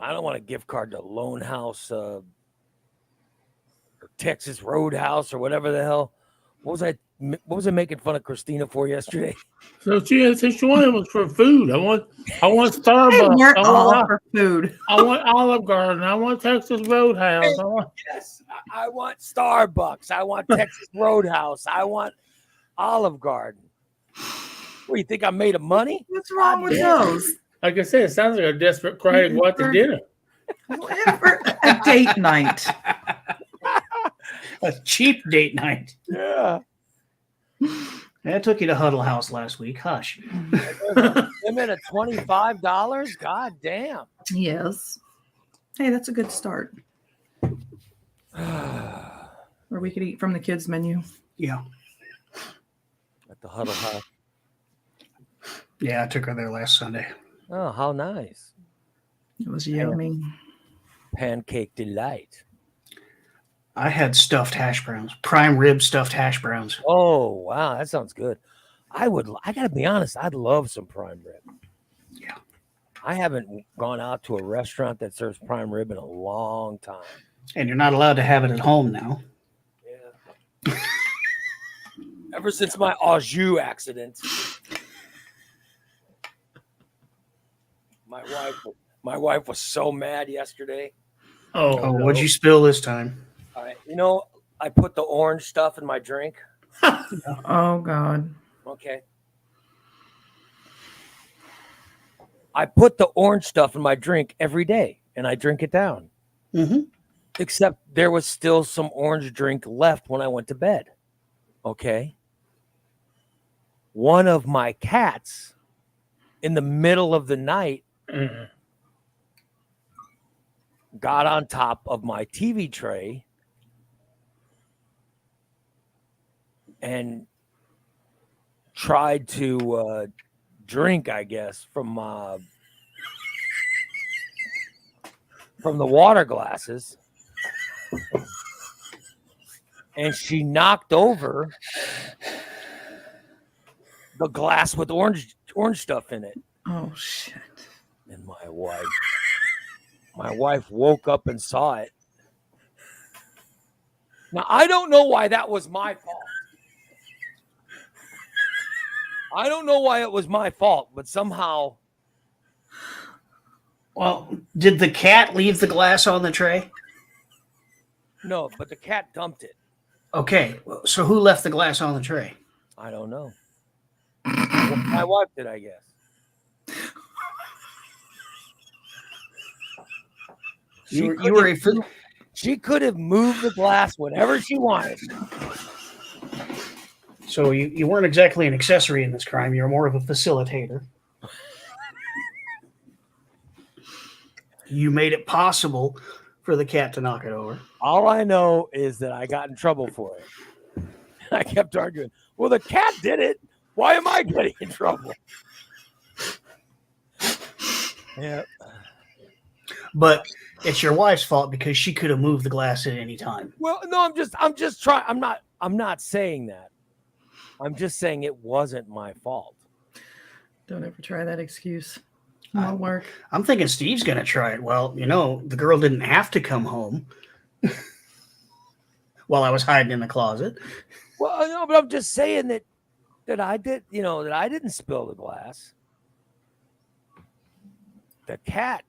I don't want a gift card to Lone House or Texas Roadhouse or whatever the hell. What was I making fun of Christina for yesterday? So she wanted was for food. I want Starbucks. They weren't I all want, for food. I want Olive Garden. I want Texas Roadhouse. Yes, I want Starbucks. I want Texas Roadhouse. I want Olive Garden. What, you think I'm made of money? What's wrong with those? Like I said, it sounds like a desperate cry to go out to dinner. For a date night. A cheap date night. Yeah. I took you to Huddle House last week. Hush. I'm at $25. God damn. Yes. Hey, that's a good start. Or we could eat from the kids' menu. Yeah. At the Huddle House. Yeah, I took her there last Sunday. Oh, how nice. It was yummy. Pancake delight. I had stuffed hash browns, prime rib stuffed hash browns. Oh, wow. That sounds good. I got to be honest. I'd love some prime rib. Yeah. I haven't gone out to a restaurant that serves prime rib in a long time. And you're not allowed to have it at home now. Yeah. Ever since my au jus accident. My wife was so mad yesterday. Oh, no. What'd you spill this time? All right. I put the orange stuff in my drink. Oh, God. Okay. I put the orange stuff in my drink every day, and I drink it down. Mm-hmm. Except there was still some orange drink left when I went to bed. Okay. One of my cats, in the middle of the night, got on top of my TV tray and tried to drink, I guess, from the water glasses, and she knocked over the glass with orange stuff in it. Oh, shit. And my wife woke up and saw it. Now, I don't know why that was my fault. I don't know why it was my fault, but somehow. Well, did the cat leave the glass on the tray? No, but the cat dumped it. Okay, so who left the glass on the tray? I don't know. My wife did, I guess. She could have moved the glass whenever she wanted. So you weren't exactly an accessory in this crime. You're more of a facilitator. You made it possible for the cat to knock it over. All I know is that I got in trouble for it. I kept arguing. Well, the cat did it. Why am I getting in trouble? Yeah. But it's your wife's fault because she could have moved the glass at any time. Well, no, I'm just trying. I'm not saying that. I'm just saying it wasn't my fault. Don't ever try that excuse. It won't work. I'm thinking Steve's going to try it. Well, the girl didn't have to come home while I was hiding in the closet. Well, no, but I'm just saying that that I didn't spill the glass. The cat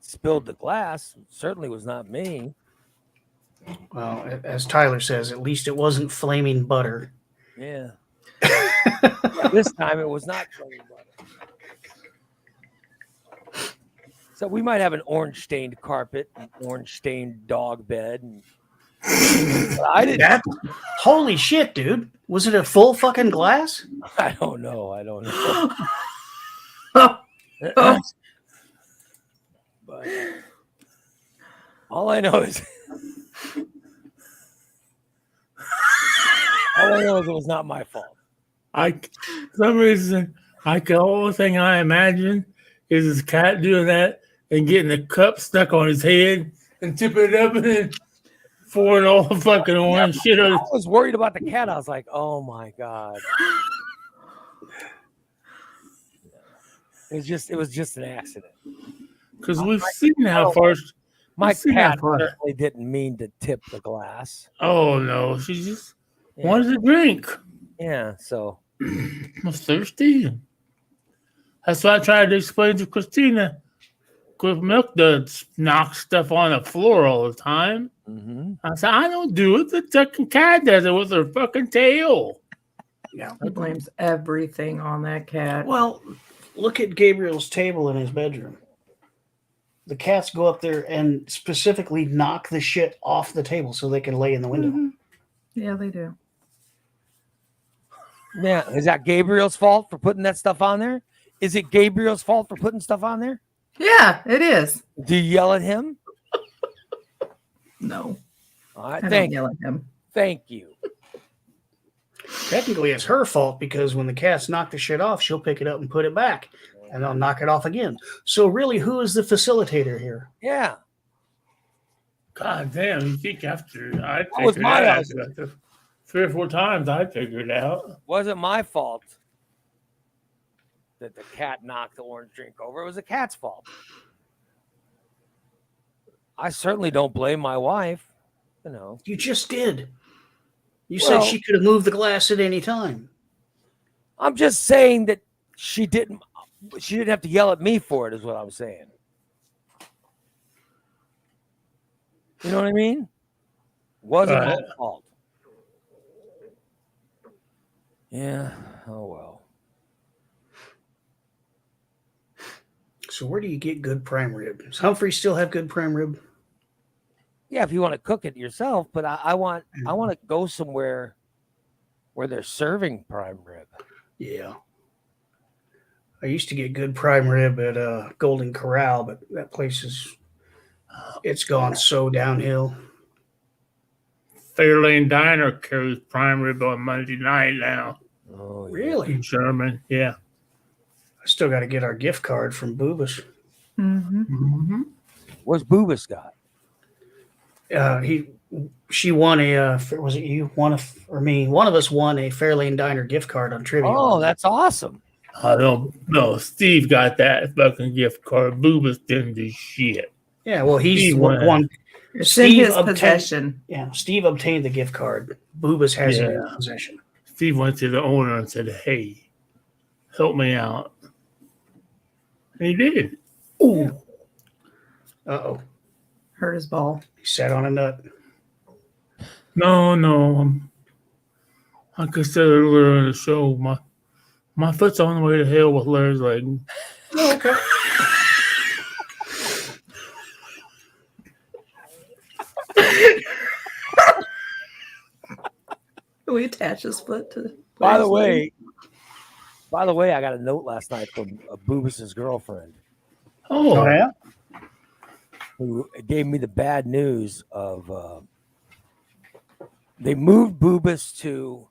spilled the glass. It certainly was not me. Well, as Tyler says, at least it wasn't flaming butter. Yeah. This time it was not flaming butter. So we might have an orange stained carpet, an orange stained dog bed. And I didn't. Holy shit, dude! Was it a full fucking glass? I don't know. But all I know is it was not my fault. For some reason, the only thing I imagine is his cat doing that and getting the cup stuck on his head and tipping it up and then pouring all the fucking orange shit on I it. was worried about the cat. I was like, oh my God. It was just an accident. Because we've seen how far. My cat certainly didn't mean to tip the glass. Oh no, she just wanted to drink. Yeah, so was thirsty. That's why I tried to explain to Christina. Because Milk does knock stuff on the floor all the time. Mm-hmm. I said, I don't do it. The fucking cat does it with her fucking tail. Yeah. He blames everything on that cat. Well, look at Gabriel's table in his bedroom. The cats go up there and specifically knock the shit off the table so they can lay in the window. Mhm. Yeah, they do. Yeah, is that Gabriel's fault for putting that stuff on there? Is it Gabriel's fault for putting stuff on there? Yeah, it is. Do you yell at him? No. All right, I don't yell at him. Thank you. Technically, it's her fault because when the cats knock the shit off, she'll pick it up and put it back, and they'll knock it off again. So really, who is the facilitator here? Yeah. God damn, you think after I was figured my it out house. after 3 or 4 times, I figured it out. Wasn't my fault that the cat knocked the orange drink over. It was the cat's fault. I certainly don't blame my wife. You know. You just did. You said she could have moved the glass at any time. I'm just saying that she didn't have to yell at me for it, is what I'm saying. You know what I mean? Wasn't my fault. Yeah. Oh well. So where do you get good prime rib? Does Humphrey still have good prime rib? Yeah, if you want to cook it yourself, but I want to go somewhere where they're serving prime rib. Yeah. I used to get good prime rib at Golden Corral, but that place it's gone so downhill. Fairlane Diner carries prime rib on Monday night now. Oh, yeah. Really? In Sherman, yeah. I still got to get our gift card from Boobas. Mm-hmm. Mm-hmm. Where's Boobas got? She won a was it you won or me? One of us won a Fairlane Diner gift card on trivia. Oh, that's awesome. I don't know. Steve got that fucking gift card. Boobas didn't do shit. Yeah, well, he's Steve one. It's in his possession. Yeah, Steve obtained the gift card. Boobas has it in possession. Steve went to the owner and said, "Hey, help me out." And he did. Ooh. Uh-oh. Hurt his ball. He sat on a nut. No. Like I said earlier in the show, my foot's on the way to hell with Larry's leg. Oh, okay. We attach his foot to. By the way, I got a note last night from Boobas' girlfriend. Oh, yeah? Who gave me the bad news of they moved Boobas to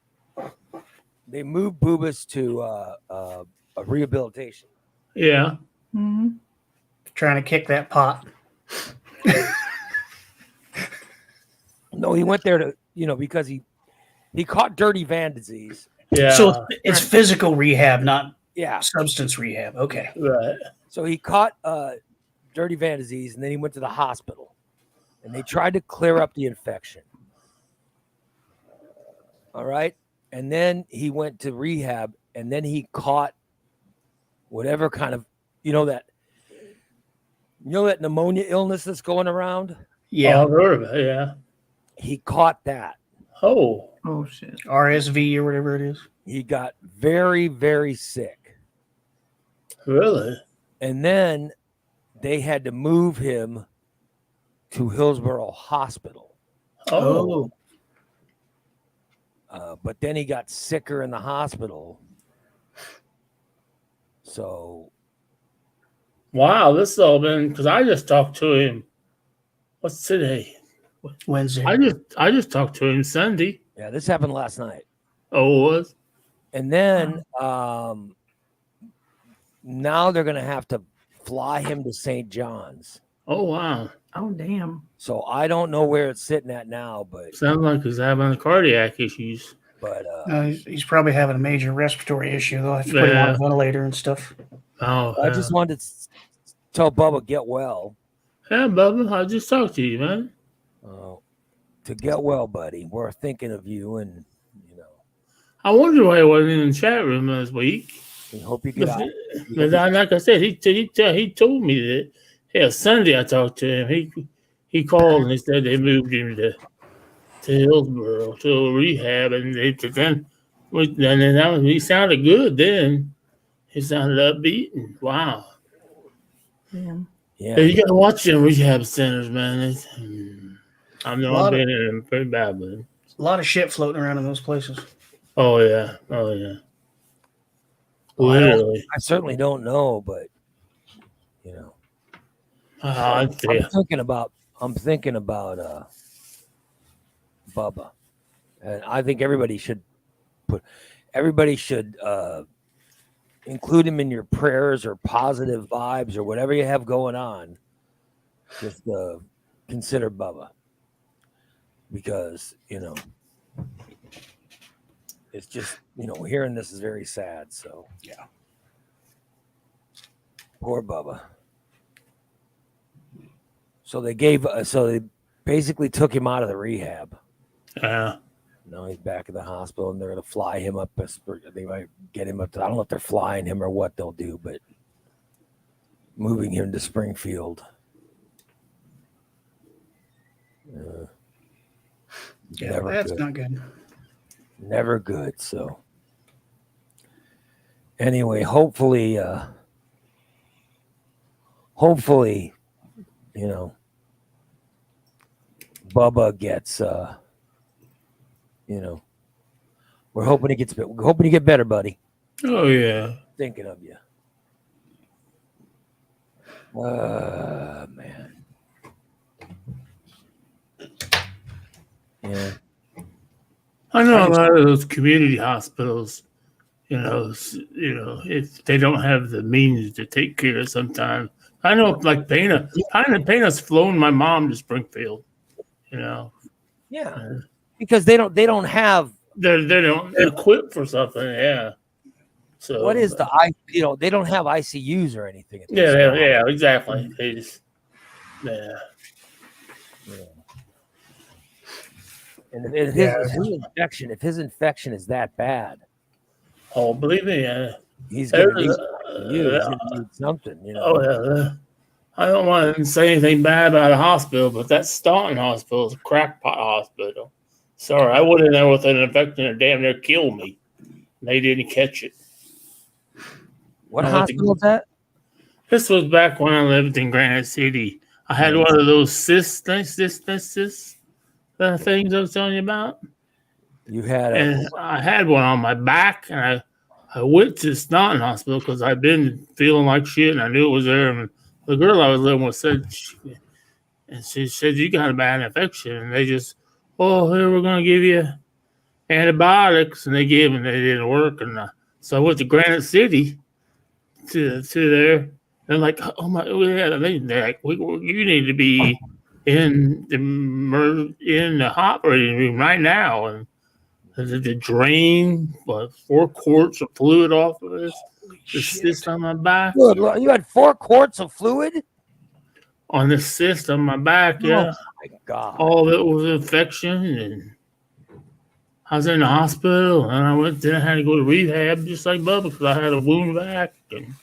a rehabilitation. yeah. Mm-hmm. Trying to kick that pot. No, he went there to because he caught dirty van disease. Yeah. So it's physical rehab, not Yeah. substance rehab. Okay. Right. So he caught dirty van disease, and then he went to the hospital, and they tried to clear up the infection. All right. and then he went to rehab, and then he caught whatever kind of that pneumonia illness that's going around. Yeah, I've heard of it. Yeah. He caught that. Oh, Oh shit. RSV or whatever it is. He got very, very sick. really? And then they had to move him to Hillsborough Hospital. Oh, But then he got sicker in the hospital. So, wow. This has all been because I just talked to him. What's today? Wednesday. I just talked to him Sunday. yeah, this happened last night. Oh, it was? And then now they're going to have to fly him to St. John's. Oh, wow. Oh damn. So I don't know where it's sitting at now, but Sounds like he's having cardiac issues. He's probably having a major respiratory issue. They'll have to put him on a ventilator and stuff. Oh, I just wanted to tell Bubba get well. yeah, Bubba, I just talked to you, man. To get well, buddy. We're thinking of you, and I wonder why he wasn't in the chat room this week. we hope you get out. But like I said, he told me that. Yeah, Sunday I talked to him. He called and he said they moved him to Hillsborough to rehab, and then he sounded good. Then he sounded upbeat. And wow. Damn. Yeah, You got to watch them rehab centers, man. I've been in them pretty bad with them. A lot of shit floating around in those places. Oh yeah. Literally. I certainly don't know, but I'd say I'm thinking about Bubba, and I think everybody should include him in your prayers or positive vibes or whatever you have going on. Just consider Bubba, because it's just hearing this is very sad. So yeah, poor Bubba. So they basically took him out of the rehab. yeah. Now he's back at the hospital, and they're going to fly him up. They might get him up to, I don't know if they're flying him or what they'll do, but moving him to Springfield. Yeah, that's not good. Never good. So anyway, hopefully, Bubba gets, we're hoping you get better, buddy. Oh yeah. Thinking of you. Man. Yeah. I know a lot of those community hospitals, if they don't have the means to take care of sometimes. I know, like Pana's flown my mom to Springfield. Yeah. Because they don't have. They don't equip for something. Yeah. So What is they don't have ICUs or anything. Yeah, exactly. They just, yeah. And if his infection is that bad, Oh, believe me, he's going to need something. Oh yeah. I don't want to say anything bad about a hospital, but that Staunton Hospital is a crackpot hospital. Sorry, I went in there with an infection that damn near killed me. They didn't catch it. What hospital is that? This was back when I lived in Granite City. I had one of those cyst things I was telling you about. You had And I had one on my back, and I went to Staunton Hospital because I'd been feeling like shit, and I knew it was there. And the girl I was living with she said, you got a bad infection. And they just, here, we're going to give you antibiotics. And they gave them, they didn't work. And so I went to Granite City to there. They're like, oh my, they're like, you need to be in the operating room right now. And the drain, 4 quarts of fluid off of this. The cyst on my back. Good. You had 4 quarts of fluid on the cyst on my back. Yeah. Oh my God. All of it was infection, and I was in the hospital, and I had to go to rehab just like Bubba because I had a wound vac. And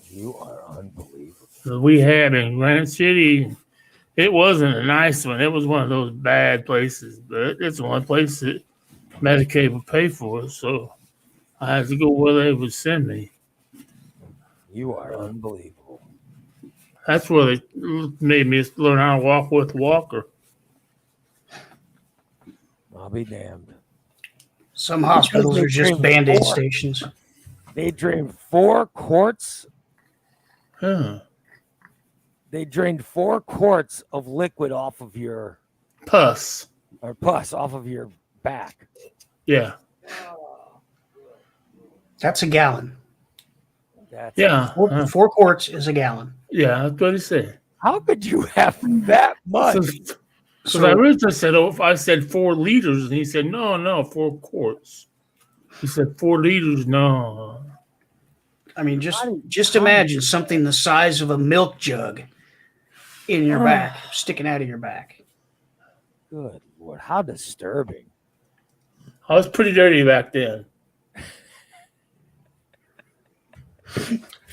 You are unbelievable. the rehab in Granite City, it wasn't a nice one. It was one of those bad places, but it's the one place that Medicaid would pay for it. So I had to go where they would send me. You are unbelievable. That's where they made me learn how to walk with a walker. I'll be damned. Some hospitals are just Band-Aid stations. They drained 4 quarts. Huh. They drained 4 quarts of liquid off of your Pus. pus off of your back. Yeah. That's a gallon. That's Yeah. 4 quarts is a gallon. Yeah, that's what he said. How could you have that much? So I originally said, I said 4 liters, and he said, no, 4 quarts. He said 4 liters, no. I mean, just imagine something the size of a milk jug in your back, sticking out of your back. Good Lord, how disturbing. I was pretty dirty back then.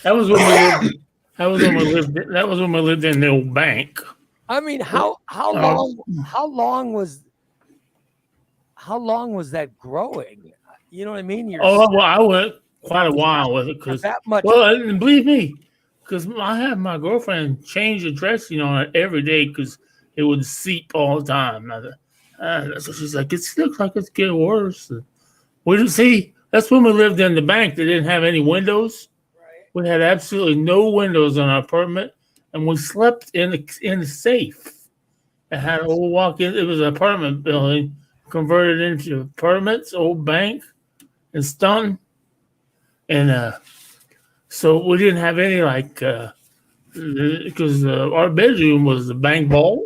That was when we lived in the old bank. I mean, how long was that growing? You know what I mean? I went quite a while with it because that much. Well, and believe me, because I had my girlfriend change the dressing on it every day because it would seep all the time. So she's like, it looks like it's getting worse. We didn't see. That's when we lived in the bank. They didn't have any windows. Right. We had absolutely no windows in our apartment, and we slept in the safe. It had an old walk-in. It was an apartment building converted into apartments, old bank in Staunton. And so we didn't have any because our bedroom was the bank vault,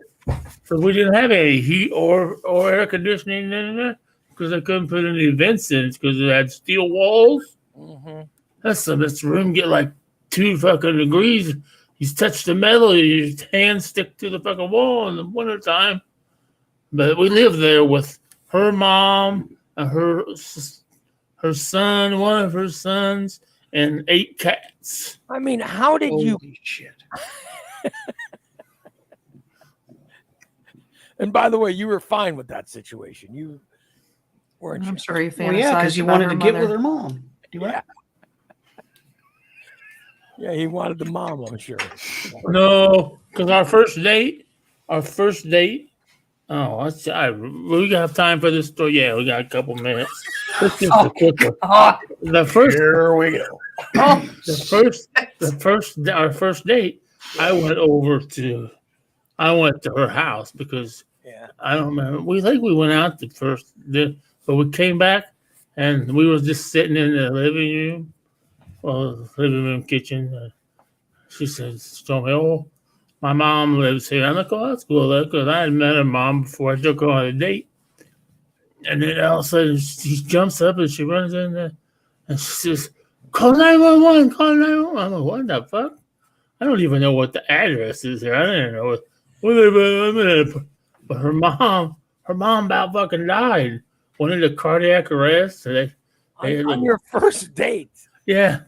so we didn't have any heat or air conditioning in there because I couldn't put any vents in because it had steel walls. Mm-hmm. This room get like 2 fucking degrees. You touch the metal, your hands stick to the fucking wall in the wintertime. But we lived there with her mom and her son, one of her sons, and 8 cats. I mean, how did Holy you? Shit. And by the way, you were fine with that situation. You weren't. I'm sure you fantasized. Well, yeah, because he about wanted her to get mother. with her mom. Yeah, he wanted the mom, I'm sure. No, because our first date. Oh, we got have time for this story. Yeah, we got a couple minutes. Let's just a quick one. The first, Here we go. our first date. I went to her house because I don't remember. We went out but we came back and we were just sitting in the living room, kitchen. She told me, "Oh, my mom lives here." I'm like, "Oh, that's cool," because I had met her mom before I took her on a date. And then all of a sudden, she jumps up and she runs in there and she says, "Call 911! Call 911!" I'm like, "What the fuck? I don't even know what the address is here. I didn't know what." But her mom about fucking died. Went into cardiac arrest. So On your first date. Yeah.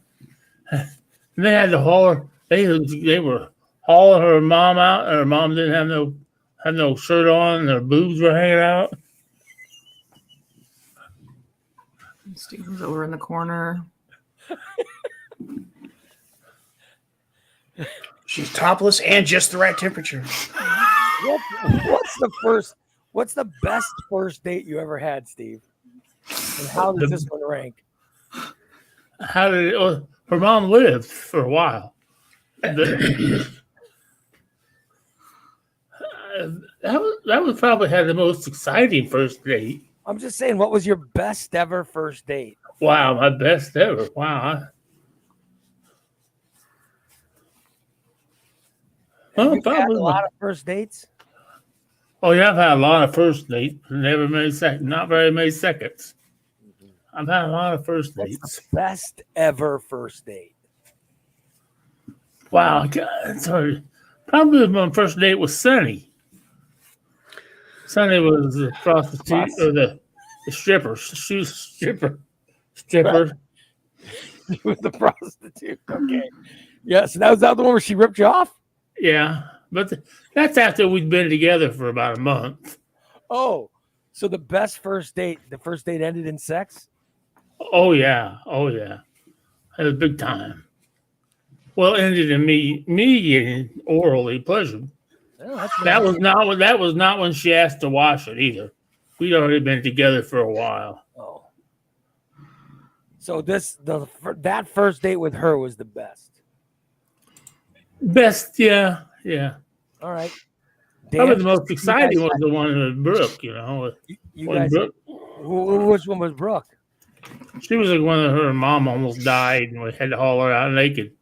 And they had to haul her. They were hauling her mom out, and her mom didn't have no shirt on, and her boobs were hanging out. Steven's over in the corner. She's topless and just the right temperature. What's the best first date you ever had, Steve? And how does this one rank? How did it? Her mom lived for a while. That was probably had the most exciting first date. I'm just saying, what was your best ever first date? Wow, my best ever. Wow. You've had a lot of first dates? Oh, yeah, I've had a lot of first dates. Not very many seconds. I've had a lot of first dates. What's the best ever first date? Wow, sorry. Probably my first date was Sunny. Sonny was the prostitute or the stripper. She was a stripper. She was the prostitute. Okay. Yeah. So that was the one where she ripped you off. Yeah, but that's after we'd been together for about a month. Oh, so the first date ended in sex. Oh yeah, had a big time. Well, it ended in me getting orally pleasured. Oh, that's That nice. was not when she asked to wash it either. We'd already been together for a while. Oh. So that first date with her was the best. Best, yeah. All right. Probably Dan, the most exciting was the one with Brooke. you When guys. Brooke, Which one was Brooke? she was like when her mom almost died, and we had to haul her out naked.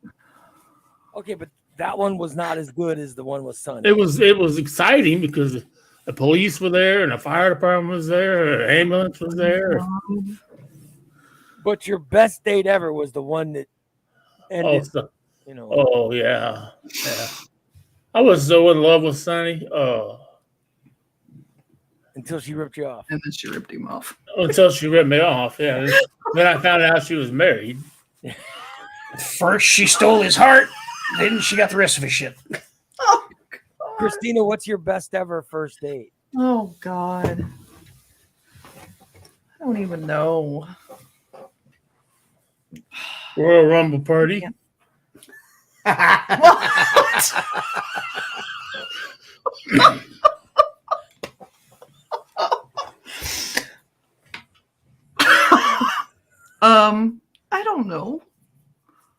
Okay, but that one was not as good as the one with Sonny. It was exciting because the police were there, and the fire department was there, the ambulance was there. But your best date ever was the one that ended. Oh yeah. I was so in love with Sonny. Until she ripped you off. And then she ripped him off. Until she ripped me off. Yeah. Then I found out she was married. First, she stole his heart. Then she got the rest of his shit. Oh, God. Christina, what's your best ever first date? Oh, God. I don't even know. Royal Rumble party. What? I don't know.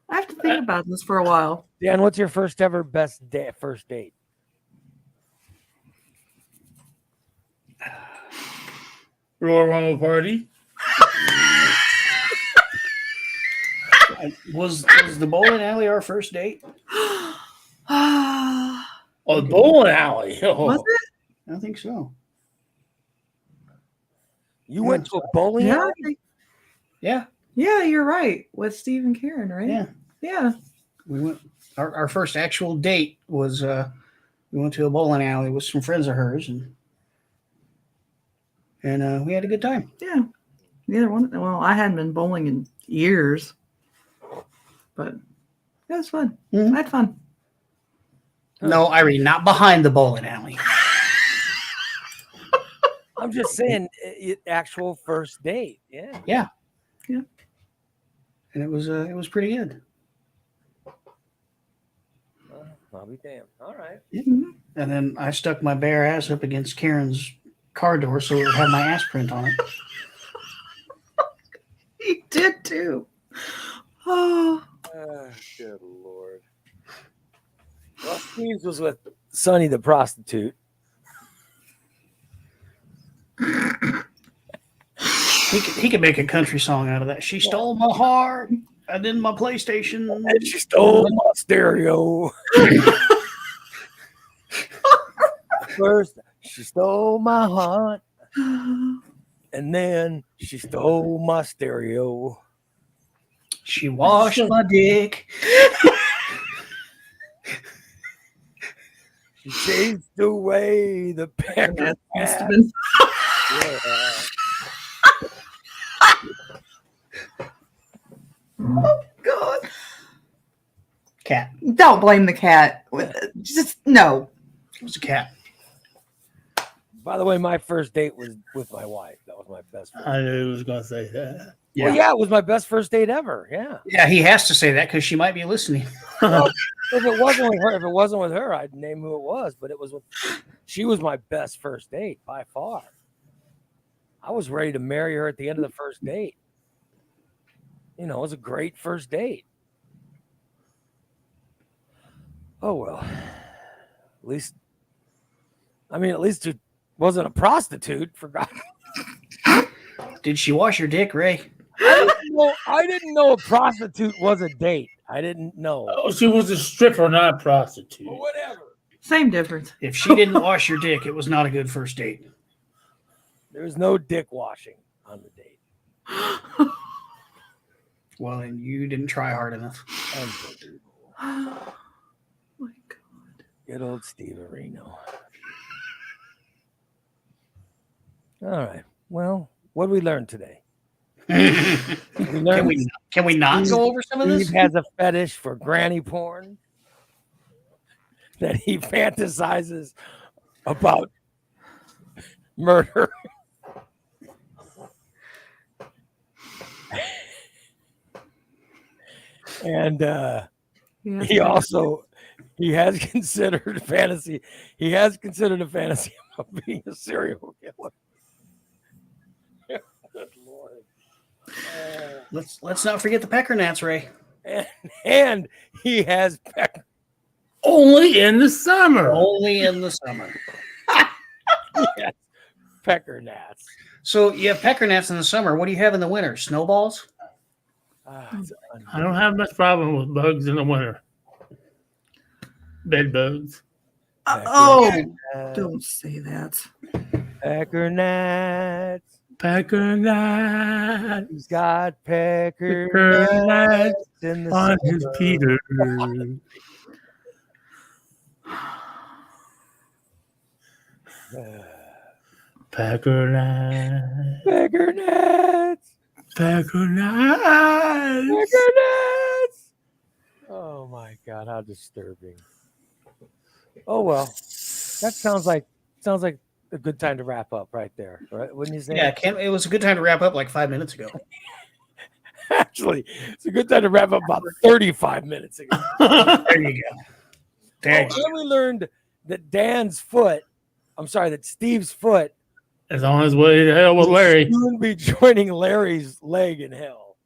I have to think about this for a while. Dan, what's your first ever first date? Royal Rumble party. Was the bowling alley our first date? Was Oh, the bowling alley. Oh. it? I think so. You went to a bowling Yeah. alley? Yeah. Yeah, you're right. With Steve and Karen, right? Yeah. Yeah. We went. Our first actual date was we went to a bowling alley with some friends of hers, and we had a good time. Yeah. Neither one. Well, I hadn't been bowling in years, but it was fun. Mhm. I had fun. No, Irene, not behind the bowling alley. I'm just saying, actual first date. Yeah. Yeah. Yeah. And it was pretty good. I'll be damned. All right. Mhm. And then I stuck my bare ass up against Karen's car door so it would have my ass print on it. He did too. Oh. Good Lord. Well, Steve's was with Sonny the prostitute. He could make a country song out of that. She stole my heart. I did my PlayStation. And she stole my stereo. First, she stole my heart. And then she stole my stereo. She washed my dick. She chased away the parent. Must have been. Yeah. Oh, God. Cat. Don't blame the cat. Just no. It was a cat. By the way, my first date was with my wife. That was my best friend. I knew he was going to say that. Yeah. Well, yeah, it was my best first date ever. Yeah. Yeah, he has to say that because she might be listening. If it wasn't with her, I'd name who it was. But she was my best first date by far. I was ready to marry her at the end of the first date. You know, it was a great first date. Oh well. At least it wasn't a prostitute. For God. Did she wash your dick, Ray? I didn't know a prostitute was a date. I didn't know. Oh, she was a stripper, not a prostitute. But whatever. Same difference. If she didn't wash your dick, it was not a good first date. There was no dick washing on the date. Well, then you didn't try hard enough. Unbelievable. Oh my God. Good old Steve Areno. All right. Well, what did we learn today? Can we not go over some of this? Steve has a fetish for granny porn that he fantasizes about murder. And he has considered a fantasy. He has considered a fantasy about being a serial killer. Good Lord. Let's not forget the pecker gnats, Ray. And he has Only in the summer. Only in the summer. yes, pecker gnats. So you have pecker gnats in the summer. What do you have in the winter? Snowballs? I don't have much problem with bugs in the winter. Bed bugs. Don't say that. Pecker gnats. Pecker gnats. He's got pecker gnats in the on his summer. Peter. Pecker gnats. Pecker gnats. Pecker gnats. Pecker gnats. Oh my God, how disturbing. Oh well, that sounds like a good time to wrap up right there, right? Wouldn't you say? Yeah, it was a good time to wrap up like 5 minutes ago. Actually, it's a good time to wrap up about 35 minutes ago. There you go. There you And we learned that that Steve's foot It's on his way to hell with will Larry. soon be joining Larry's leg in hell.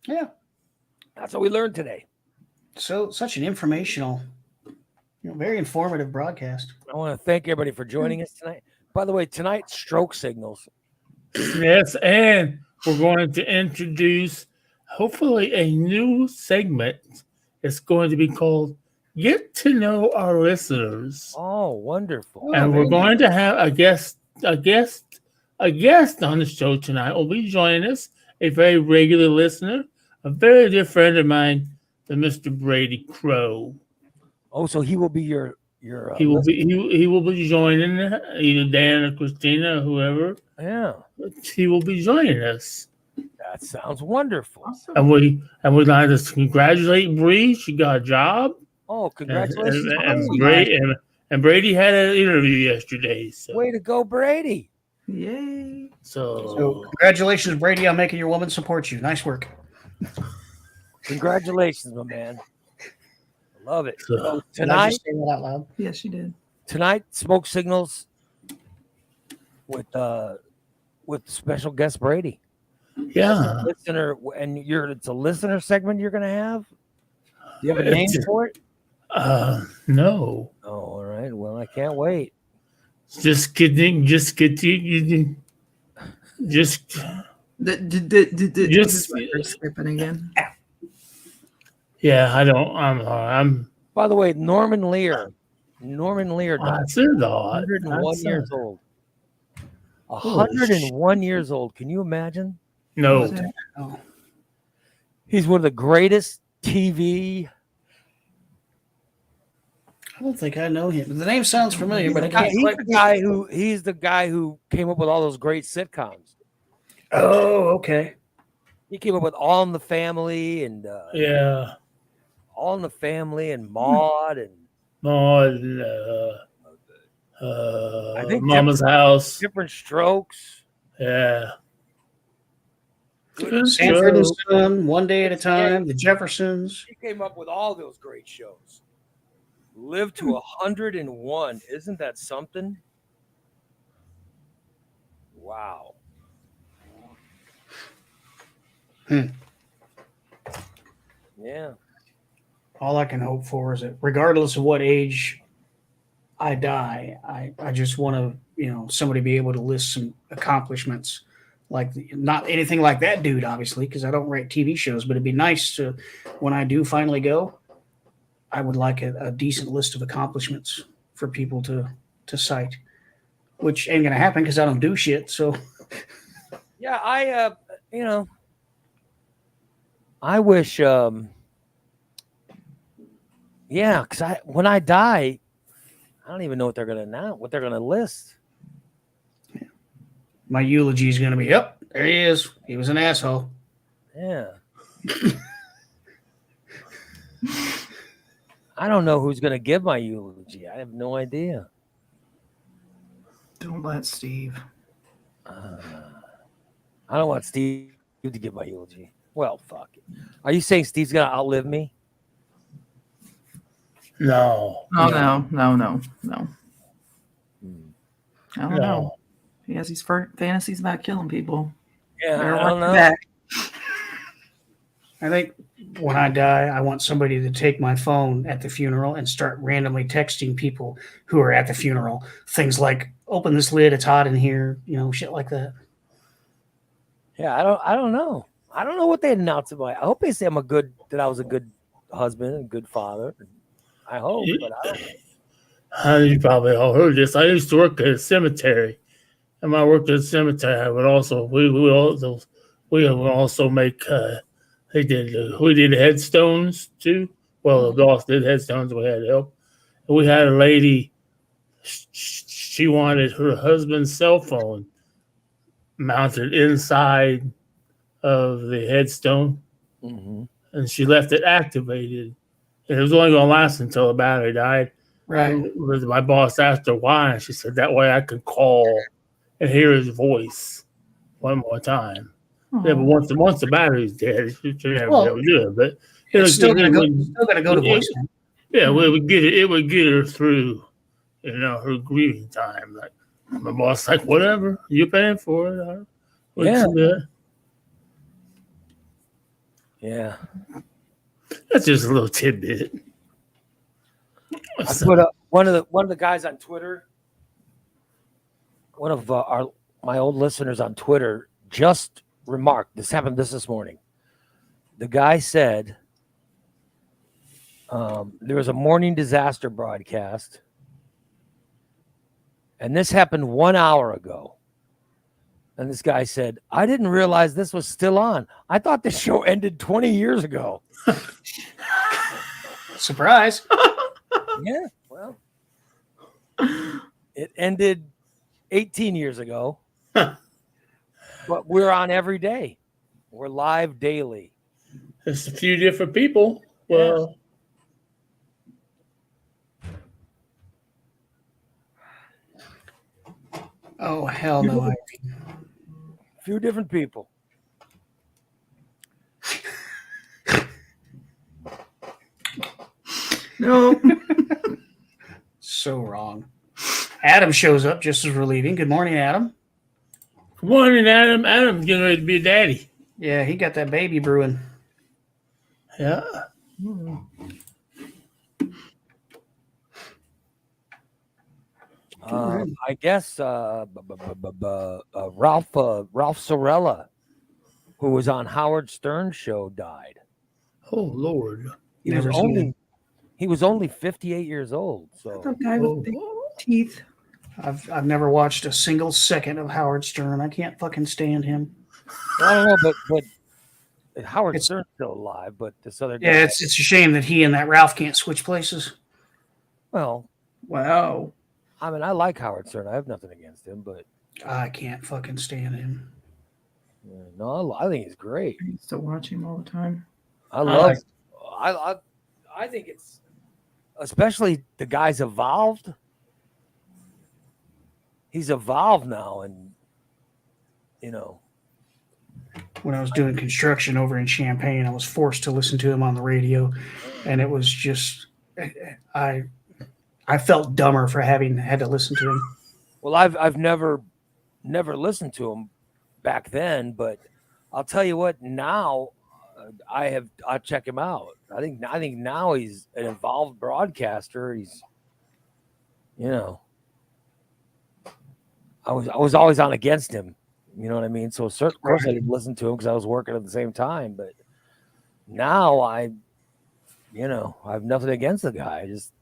Yeah. That's what we learned today. So such an informational, very informative broadcast. I want to thank everybody for joining us tonight. By the way, tonight's stroke signals. Yes, and we're going to introduce hopefully a new segment. It's going to be called Get to Know Our Listeners. Oh, wonderful. And we're going to have a guest on the show tonight will be joining us, a very regular listener, a very dear friend of mine, the Mr. Brady Crow. Oh, so he will be your He will be joining either Dan or Christina or whoever. Yeah. He will be joining us. That sounds wonderful. And we'd like to congratulate Bree. She got a job. Oh, congratulations. And Brady had an interview yesterday. So. Way to go, Brady. Yay. So congratulations, Brady, on making your woman support you. Nice work. Congratulations, my man. I love it. So, Did I Tonight, just say that out loud? Yes, you did. tonight, Smoke Signals with special guest Brady. yeah. Listener, and it's a listener segment you're gonna have. Do you have a name for it? No. Oh, all right. Well, I can't wait. Just kidding. Just Skipping again. Yeah, I'm By the way, Norman Lear died. I said that. 101 years old. 101 years old. Can you imagine? No. Oh. He's one of the greatest TV. I don't think I know him. The name sounds familiar, but I can't He's quite. the guy who came up with all those great sitcoms. Oh, okay. He came up with All in the Family and Yeah. All in the Family and Maude and I think Mama's House. Different Strokes. Yeah. Sanford and Son, One Day at a Time, The Jeffersons. He came up with all those great shows. Lived to 101. Isn't that something? Wow. Yeah. All I can hope for is that regardless of what age I die, I just want to, somebody be able to list some accomplishments. Like not anything like that dude, obviously, because I don't write TV shows, but it'd be nice to, when I do finally go, I would like a decent list of accomplishments for people to cite, which ain't going to happen because I don't do shit. So, yeah, I wish, because when I die, I don't even know what they're gonna announce, what they're gonna list. My eulogy is going to be, yep, there he is. He was an asshole. Yeah. I don't know who's gonna give my eulogy. I have no idea. Don't let Steve. I don't want Steve to give my eulogy. Well, fuck it. Are you saying Steve's gonna outlive me? No. Oh no. Hmm. I don't know. He has these fantasies about killing people. Yeah, Better I watch don't your know. back. I think when I die, I want somebody to take my phone at the funeral and start randomly texting people who are at the funeral. Things like, open this lid, it's hot in here, shit like that. Yeah, I don't know. I don't know what they announced about. I hope they say that I was a good husband and good father. I hope, but I don't. You probably all heard this. I used to work at a cemetery, and when I worked at a cemetery, I would also we would also make we did headstones too. Well, the boss did headstones. We had help. And we had a lady. She wanted her husband's cell phone mounted inside of the headstone, Mm-hmm. and she left it activated. And it was only going to last until the battery died. Right. My boss asked her why, and she said that way I could call and hear his voice one more time. Yeah, but once the battery's dead, you never be able to do it. But It's still gonna go to voicemail. Yeah, we would get it. It would get her through, her grieving time. Like my boss, like whatever you're paying for it. Yeah. That's just a little tidbit. I put up one of the guys on Twitter. One of my old listeners on Twitter just remarked, this happened this morning. The guy said there was a morning disaster broadcast, and this happened 1 hour ago. And this guy said, I didn't realize this was still on. I thought the show ended 20 years ago. Surprise. Yeah, well, it ended 18 years ago, but we're on every day. We're live daily. There's a few different people. Well, Oh, hell no. A few different people. No. So wrong. Adam shows up just as we're leaving. Good morning, Adam. good morning, Adam. Adam's getting ready to be a daddy. Yeah, he got that baby brewing. Yeah. I guess Ralph Sorella, who was on Howard Stern's show, died. Oh Lord. He Never was seen only him. he was only 58 years old. So The guy with big teeth. I've never watched a single second of Howard Stern. I can't fucking stand him. I don't know, but Howard Stern's still alive. But this other guy, Yeah, it's a shame that he and that Ralph can't switch places. well, Wow. I mean, I like Howard Stern. I have nothing against him, but I can't fucking stand him. no, I think he's great. I used to watch him all the time. I think it's, especially the guy's evolved. He's evolved now, and When I was doing construction over in Champaign, I was forced to listen to him on the radio, and it was just I felt dumber for having had to listen to him. well, I've never listened to him back then, but I'll tell you what, now I'll check him out. I think now he's an involved broadcaster. He's, I was always on against him. You know what I mean? So of course I didn't listen to him because I was working at the same time. But now I have nothing against the guy. Just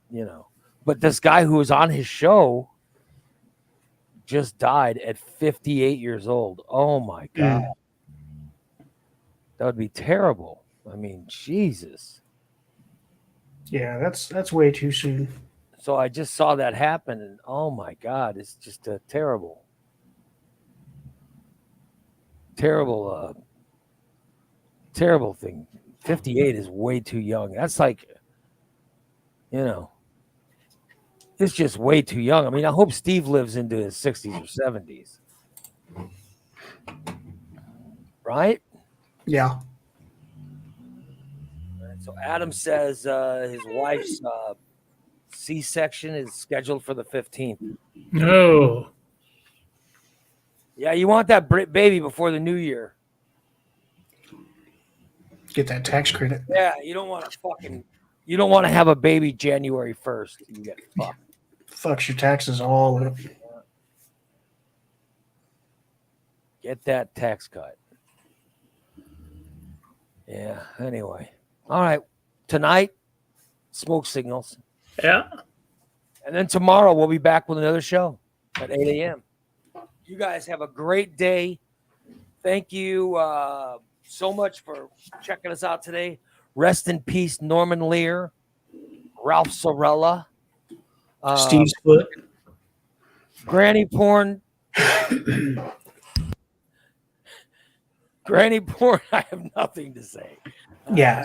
but this guy who was on his show just died at 58 years old. Oh my God. That would be terrible. I mean, Jesus. Yeah, that's way too soon. So I just saw that happen, and oh my God, it's just a terrible, terrible thing. 58 is way too young. That's like, it's just way too young. I mean, I hope Steve lives into his 60s or 70s. Right? Yeah. So Adam says his wife's C-section is scheduled for the 15th. No. Yeah, you want that baby before the new year. Get that tax credit. Yeah, you don't want to have a baby January 1st. You get fucked. Fucks your taxes all up. Get that tax cut. Yeah, anyway. All right. Tonight, smoke signals. Yeah. And then tomorrow we'll be back with another show at 8 a.m. You guys have a great day. Thank you so much for checking us out today. Rest in peace, Norman Lear, Ralph Sorella, Steve's foot. Granny Porn. Granny Porn, I have nothing to say. Yeah,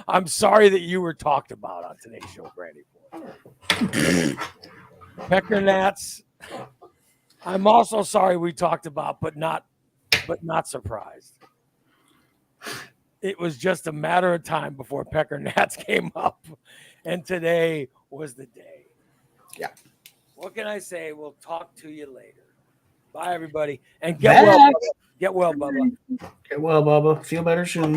I'm sorry that you were talked about on today's show, Granny Porn. Pecker Nats. I'm also sorry we talked about, but not surprised. It was just a matter of time before Pecker Nats came up, and today was the day. Yeah. What can I say? We'll talk to you later. Bye, everybody, and get well, Bubba. Get well, Bubba. Get well, Bubba. Feel better soon.